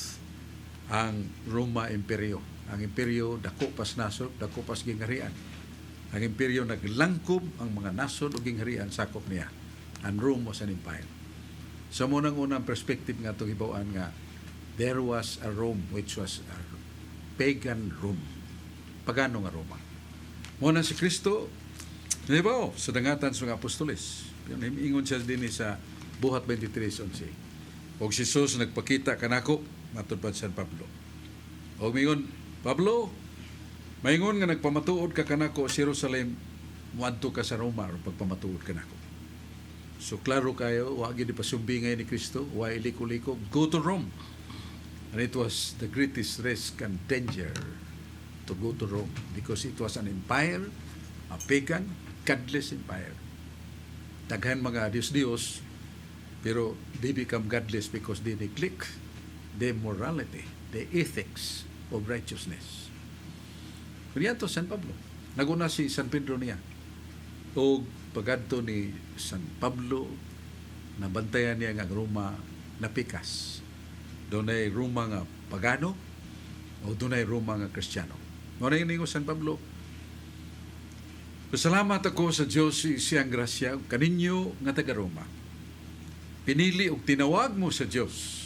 ang Roma Imperyo. Ang imperyo, dako pas nasod, dako pas gingharian. Ang imperyo naglangkob ang mga nasod o gingharian sakop niya. And Rome was an empire. So munang-unang perspective nga itong ibawaan nga there was a Rome which was a pagan Rome. Pagano nga Roma. Muna si Kristo, di ba sa dangatan sa mga apostoles. Ingon siya din sa Buhat 23:11. Og si Jesus nagpakita kanako, matod pa San Pablo. Og mingon, Pablo, maingon nga nagpamatuod ka kanako sa Jerusalem, muadto ka sa Roma o pagpamatuod kanako. So klaro kayo, wagi di pasumbingay ni Kristo, wa iliko-liko, go to Rome. And it was the greatest risk and danger to go to Rome because it was an empire, a pagan, godless empire. Daghan mga Diyos-Diyos, pero they become godless because they neglect the morality, the ethics of righteousness. Kaya to San Pablo. Naguna si San Pedro niya. O pagadto ni San Pablo, nabantayan niya nga Roma na pikas. Doon ay Roma nga pagano o doon ay Roma nga Kristiyano. Muna yun San Pablo, pasalamat ako sa Diyos siyang grasya kaninyo nga taga Roma. Pinili og tinawag mo sa Diyos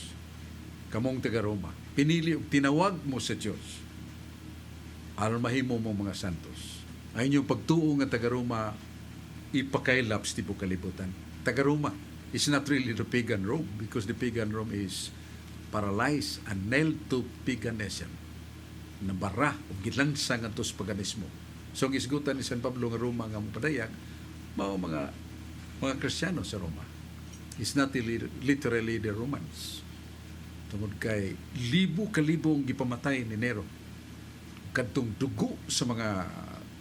kamong taga Roma. Pinili og tinawag mo sa Diyos aron mahimo mo mga santos. Ay inyong pagtuo nga taga Roma ipakailap sa tibok kalibutan. Taga Roma is not really the pagan Rome because the pagan Rome is paralyzed and nailed to paganism. Nabara o gilansa nga tos paganismo. So ang isgutan ni San Pablo nga Roma nga mopadayag, mao mga Kristiyano sa Roma. It's not literally the Romans. Tungod kay libo-kalibo ang gipamatay ni Nero. Kadtong dugo sa mga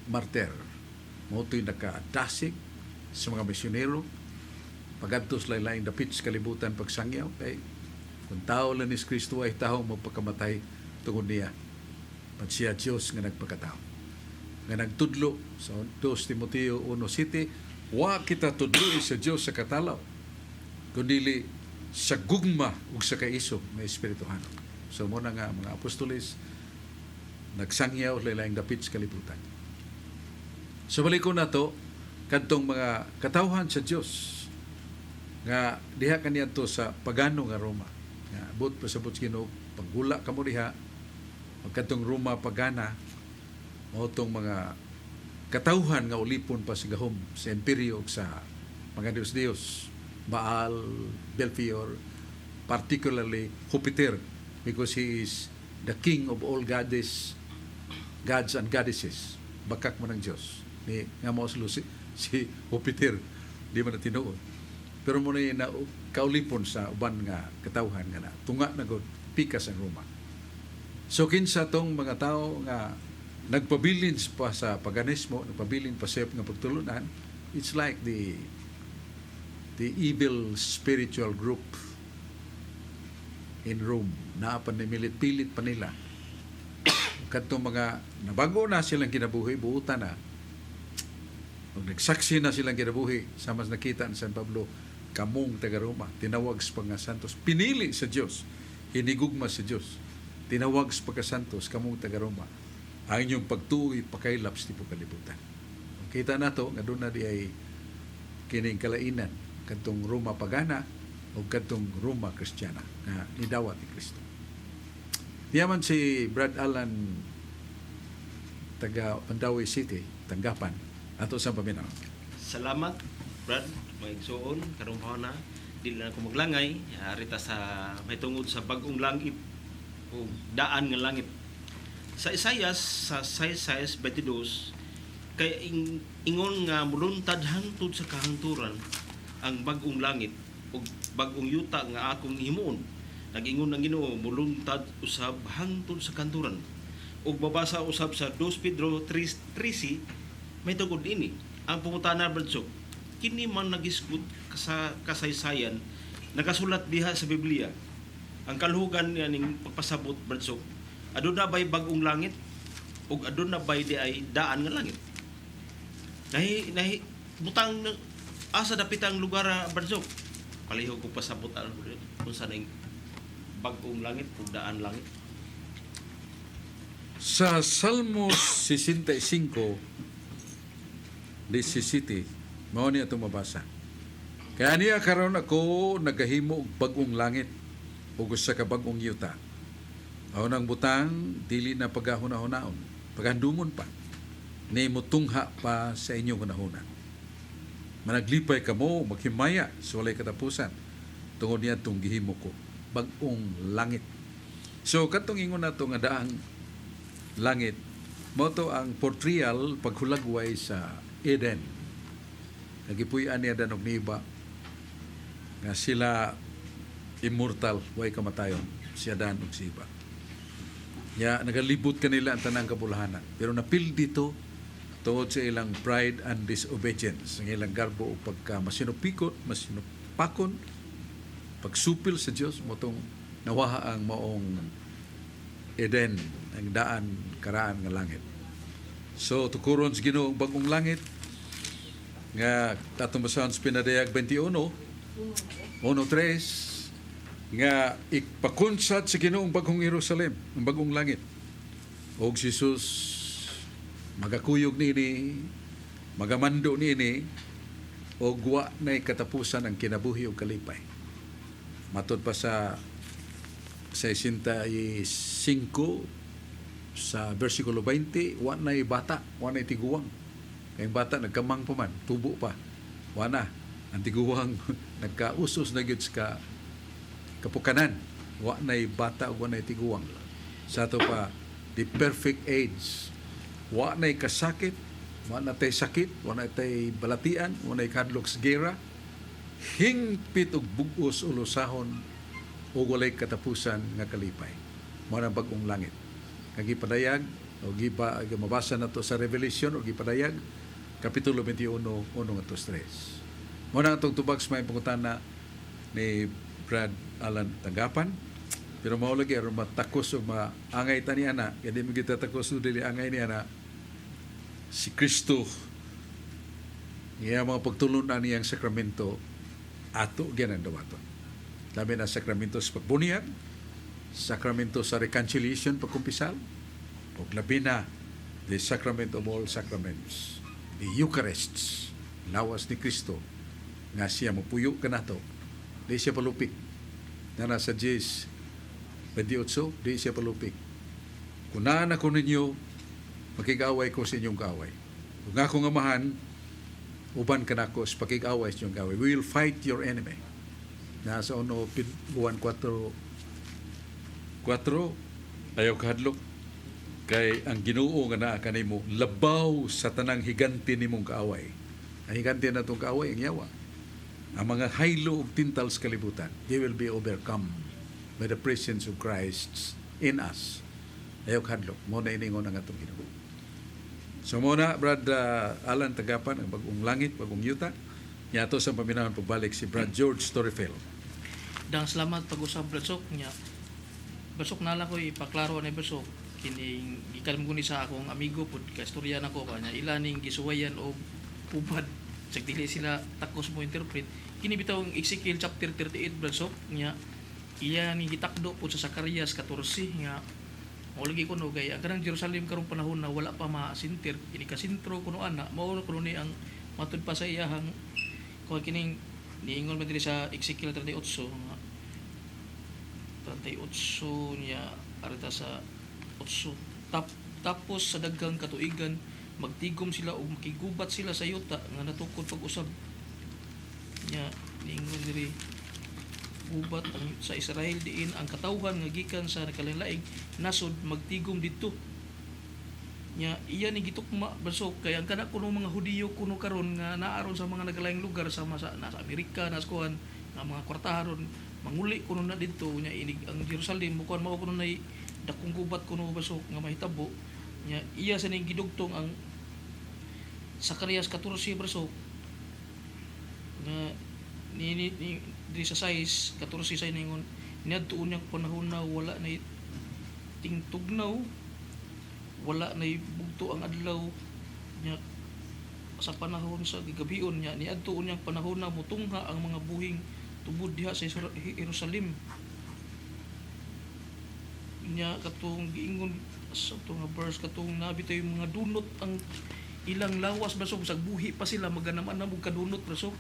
martir. Mao to'y nakaadasig sa mga misyonero. Pagadtos lain-laing dapit sa kalibutan pagsangyaw. Kay kung tao lang ni Kristo ay tao magpakamatay tungod niya. Pat siya Diyos nga nagpakatao. Nga nagtudlo sa 2 Timoteo 1:7, wa kita tudlo sa Diyos sa katalaw, kundi sa gugma ug sa kaiso nga espirituhan. So mo na nga mga apostoles nagsangyaw lain-laing dapit sa kalibutan. So balik ko na to, kadtong mga katawhan sa Diyos nga diha kaniya to sa pagano nga Roma. Nga but pasabot Ginoo, paggula kamo diha kadtong Roma pagana o tong mga katawhan nga ulipon pa sa gahom sa imperyo sa mga Diyos-Diyos, Baal, Belfior, particularly Jupiter because he is the king of all gods and goddesses. Bakak mo ng Diyos. Nga mo si Jupiter, di man na tinuod. Pero muna yun na kaulipon sa uban nga katawhan nga na tunga na god pikas ang Roma. So kinsa tong mga tao nga nagpabilin pa sa paganismo, nagpabilin pa sa nga pagtulunan, it's like the evil spiritual group in Rome na panimilit-pilit pa nila. Kadtong mga nabago na silang kinabuhi, buutan na. Pag nagsaksi na silang kinabuhi, sa mas nakita ni San Pablo, kamong taga Roma, tinawag sa mga santos, pinili sa Diyos, hinigugma sa Diyos, tinawag sa pagkasantos, kamong taga Roma, ang inyong pagtuoy, pakailap sa tipo kalibutan. Kita na to, nga doon na di ay kining kalainan, kadtong Roma pagana, o kadtong Roma Kristiyana, na nidawat ni Kristo. Diyaman si Brad Allan taga Mandawi City, tanggapan ato sa paminaw. Salamat, Brad, maigsuon, karong na, dili na ako maglangay, arita sa may tungod sa bagong langit o daan nga langit. Sa Isaias, sa Isaias 22, kay ingon nga muluntad hangtod sa kahanturan ang bagong langit o bagong yuta nga akong himuon. Nag-ingon ng Ginoo, muluntad usab hangtod sa kanturan. Ug babasa usab sa 2 Pedro 3:13, may tungod ini. Ang pangutana Bradsok, kini man nagisgot sa kasaysayan, nakasulat diha sa Biblia. Ang kaluhugan niya ning pagpasabot Bradsok, aduna bay bagong langit ug aduna bay di ay daan nga langit. Nahi butang asa dapitang lugar Bradsok. Palihog ko pasabot kung saan ang bagong langit ug daan langit. Sa Salmos 65, 17, mao niya itong mabasa. Kaya niya karon ako nagahimo og bagong langit ug usa ka bagong yuta. Aw nang butang dili na pagahuna-hunaon, pagandumon pa. Ni mutungha pa sa inyong kanahuna. Managlipay kamo, maghimaya, sa walay katapusan. Tungod niya itong gihimo ko, bagong langit. So, katong ingon na ito nga daang langit, mo to ang portrayal paghulagway sa Eden. Nagipuy-an niya danog niba nga sila immortal, way kamatayon, si Adan ug si Eva. Ya, nagalibot kanila ang tanang kabulahanan. Pero napil dito, tungod sa ilang pride and disobedience, ang ilang garbo o pagka masinupikot, masinupakon, pagsupil sa Diyos, motong nawaha ang maong Eden, ang daan, karaan nga langit. So, tukuron sa Ginoo ang bagong langit, nga tatong basahan sa Pinadayag 21, 1:3, nga ipakunsat sa Ginoong bagong Jerusalem, ang bagong langit. Og si Jesus magakuyog nini, magamando nini, og wa na'y katapusan ang kinabuhi og kalipay. Matod pa sa 65 sa versikulo 20, wa na'y bata, wa na'y tiguwang. Kayong bata nagkamang pa man, tubo pa. Wa na. Ang tiguwang nagkausos na gyud sa kapukanan. Wa na'y bata o wa na'y tiguwang. Sa to pa, the perfect age. Wa na'y kasakit, wa na tay sakit, wa na tay balatian, wa na'y kadlok sa gera. Hingpit og bugos ulusahon o walay katapusan nga kalipay. Mao na bagong langit. Kagipadayag o mabasa na to sa Revelation o gipadayag kapitulo 21 1-3. Mao na atong tubag sa may pangutana ni Brad Alan Tanggapan. Pero mao lagi aron matakos o maangay ta ni ana, kaya di mo kita takos o dili angay ni ana. Si Kristo iya mga pagtulunan niyang sakramento ato gyanan dawaton. Labi na sakramento sa pagbunyag, sakramento sa reconciliation pagkumpisal, o labi na the sacrament of all sacraments, the Eucharists, lawas ni Kristo nga siya mapuyo ka nato, di siya palupik. Na nasa Jes 28, di siya palupik. Kung naan ako ninyo, makikaway ko sa inyong kaaway. Kung akong amahan, uban ka na ko sa pakikaway sa inyong kaaway. We will fight your enemy. Nasa 1 Juan 4, ayaw kahadlok. Kay ang Ginoo nga naa kanimo labaw sa tanang higanti nimong kaaway. Ang higanti na itong kaaway, ang yawa. Ang mga haylo ug tintal sa kalibutan, they will be overcome by the presence of Christ in us. Ayaw kahadlok. Mo na iningon ang atong Ginoo. So muna, Brad Alan Tagapan, ang bagong langit, bagong yuta. Yato sa paminahan pagbalik si Brad George Torrefel. Dang salamat pag-usap Bradsok niya. Bradsok na lang ko ipaklaro ni Bradsok. Kining gikalm ko ni sa akong amigo pud kaistorya nako kanya ilaning gisuwayan og ubad sa dili sila takos mo interpret. Kini bitaw ang Ezekiel chapter 38 Bradsok niya iya ni gitakdo pud sa Zacarias 14 nga o lagi kuno kay ang kanang Jerusalem karong panahon na wala pa masintir ini kasintro kuno ana mao kuno ni ang matud pa sa iyahang kung kining niingon man diri sa Ezekiel 38 nga 38 niya arita sa 8 tap pagtapos sa daghang katuigan magtigom sila o makigubat sila sa yuta nga natukod pag-usab nya niingon diri gubat ang sa Israel diin ang katawhan nga gikan sa nakalain-laing nasod magtigom didto nya iya ni gitukma basok kay ang kana kuno mga Hudiyo kuno karon nga naaron sa mga nagalaing lugar sa nasa Amerika nas kuan nga mga kwartaharon manguli kuno na didto nya inig ang Jerusalem mukuan mao kuno nay dakong gubat kuno basok nga mahitabo nya iya sa ning gidugtong ang Zacarias 14 basok nga ni sa size 14 say ningon niadtuon niya panahon na wala na tingtugnaw wala na bugto ang adlaw nya sa panahon sa gigabion niya niadtuon niya panahon na mutungha ang mga buhing tubod diha sa Jerusalem nya katong giingon sa itong nga verse katong nabitoy mga dunot ang ilang lawas basog sa buhi pa sila maganaman na mong kadunot basog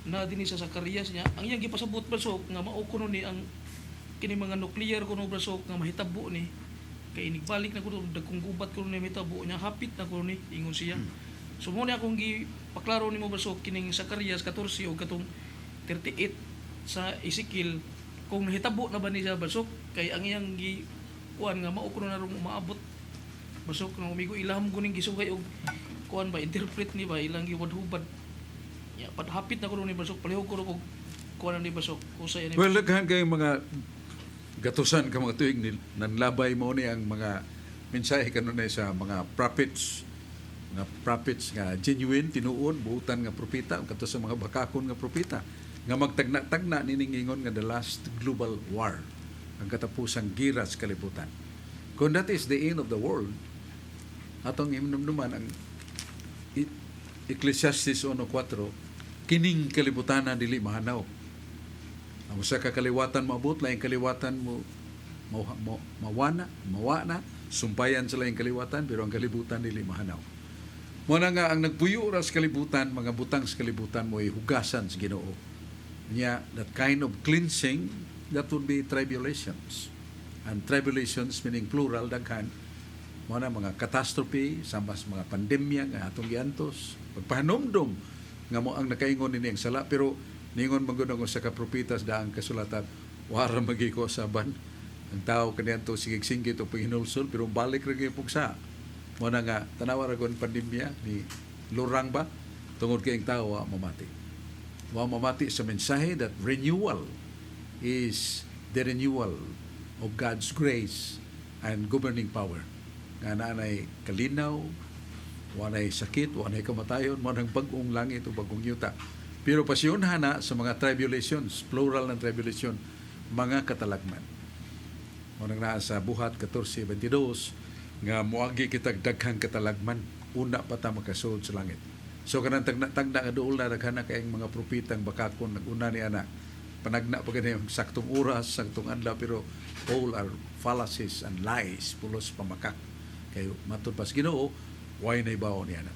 na dinhi sa Zacarias niya ang iyang gipasabot basog nga mao kuno ni ang kini mga nuclear kuno basog nga mahitabo ni kay inigbalik na kuno dagkong gubat kuno ni mahitabo niya hapit na kuno ni ingon siya so mo ni akong gipaklaro nimo basog kining Zacarias 14 o katong 38 sa Ezekiel kung nahitabo na ba ni siya basog kay ang iyang kuan nga mao kuno na rong umaabot basok nang umigo ilaham kuning gisugay og kuan ba interpret ni ba ilang giwadhubad ya padhapit na kuno ni basok palihog kuno og kuan ni basok usay ni Well, daghan kay mga gatusan ka mga tuig ni nanlabay mo ni ang mga mensahe kanunay sa mga prophets nga genuine tinuod buutan nga propeta kato sa mga bakakon nga propeta nga magtagna-tagna nining ingon nga the last global war ang katapusang gira sa kalibutan. Kung that is the end of the world, atong imnumduman ang Ecclesiastes 1:4, kining kalibutan na dili mahanaw. Ang usa ka kaliwatan maabot, laing kaliwatan mo mawana, sumpayan sa laing kaliwatan, pero ang kalibutan dili mahanaw. Muna nga ang nagpuyo ra sa kalibutan, mga butang sa kalibutan mo ay hugasan sa Ginoo. Nya that kind of cleansing, that would be tribulations. And tribulations meaning plural, daghan. Muna mga catastrophe, sambas mga pandemya nga atong giantos, pagpahanumdum nga mo ang nakaingon nini ang sala, pero ningon magud ako sa kapropitas daang kasulatan, wara magiko saban ang tao kaniadto sigig-singgit o paghinulsol, pero balik ra gyud pugsa. Muna nga tanawa ra kon pandemya ni lurang ba tungod kay ang tao mamati. Wa mamati sa mensahe that renewal is the renewal of God's grace and governing power. Nga nanay kalinaw, wanay sakit, wanay kamatayon, wanang bagong langit o bagong yuta. Pero pasiyonhan na sa mga tribulations, plural ng tribulation, mga katalagman. Wanang naa sa buhat 14:22, nga muagi kitag daghang katalagman, una pa ta makasud sa langit. So kanang tagna nga duol na daghan na kayong mga propetang bakakon naguna ni ana. Panagna pa ganyan saktong oras, saktong adlaw, pero all are fallacies and lies, pulos pamakak. Kayo matod pas Ginoo, way na ibaw niya na.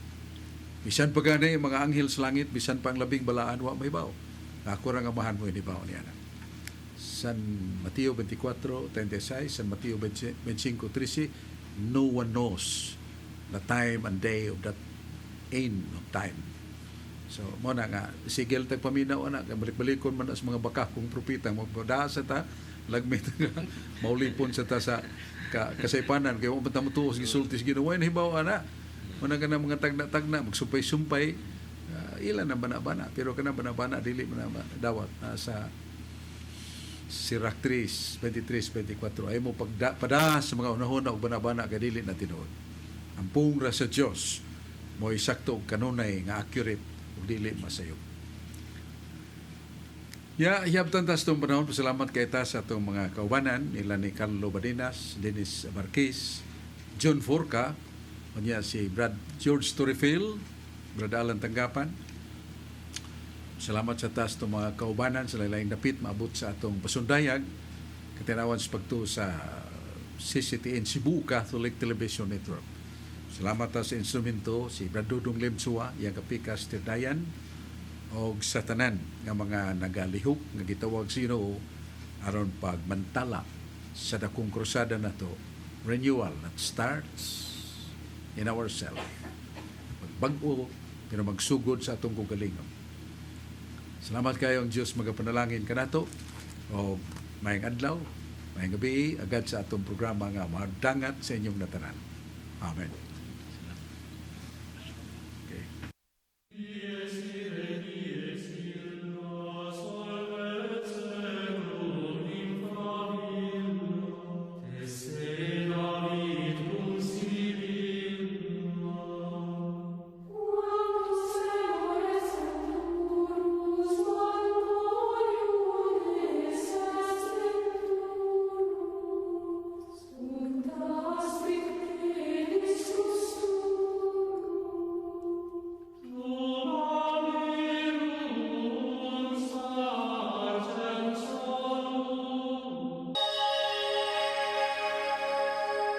Bisan pa gani mga anghel sa langit, bisan pa ang labing balaan, wa may ibaw. Ako ra nga mahan mo inibaw niya na. San Mateo 24:36, San Mateo 25:13, no one knows the time and day of that end of time. So, mo na nga, sigil tag paminaw na, balik-balikon man as mga bakakong propeta, magpadaasa ta, lagmit nga, maulipon sa ta sa kasaypanan, kaya mo tuos gisultis ginawa, hibaw na, mo na ka na mga tagna-tagna, magsumpay-sumpay, ilan na bana-bana, pero ka na bana-bana, dili na dawat sa Sirach 3:23-24, ay mo padaas sa mga unahon o bana-bana, kadili na tinuod. Ang pungra sa Diyos, mo isakto kanunay nga accurate o dili masayop. Hiyabtan tas itong panahon, pasalamat kay ta sa itong mga kaubanan, nila ni Carlo Badinas, Dennis Marquez, John Forca, niya si George Torrefield, Brad Alan Tanggapan. Salamat sa tas itong mga kaubanan, sa lain dapit, maabot sa itong pasundayag, katinawan sa pagto sa CCTN Cebu Catholic Television Network. Salamat sa instrumento, si Brad Dudong Lemsua, yang kapikas Tirdayan, o sa tanan nga mga nagalihok nga gitawag sino aron pagmantala sa dakong krusada na to renewal that starts in ourselves. Magbag-o, pero magsugod sa atong kugalingon. Salamat kayong Diyos, magapanalangin ka nato. O mayang adlaw, mayang gabi, agad sa atong programa nga madangat sa inyong natanan. Amen.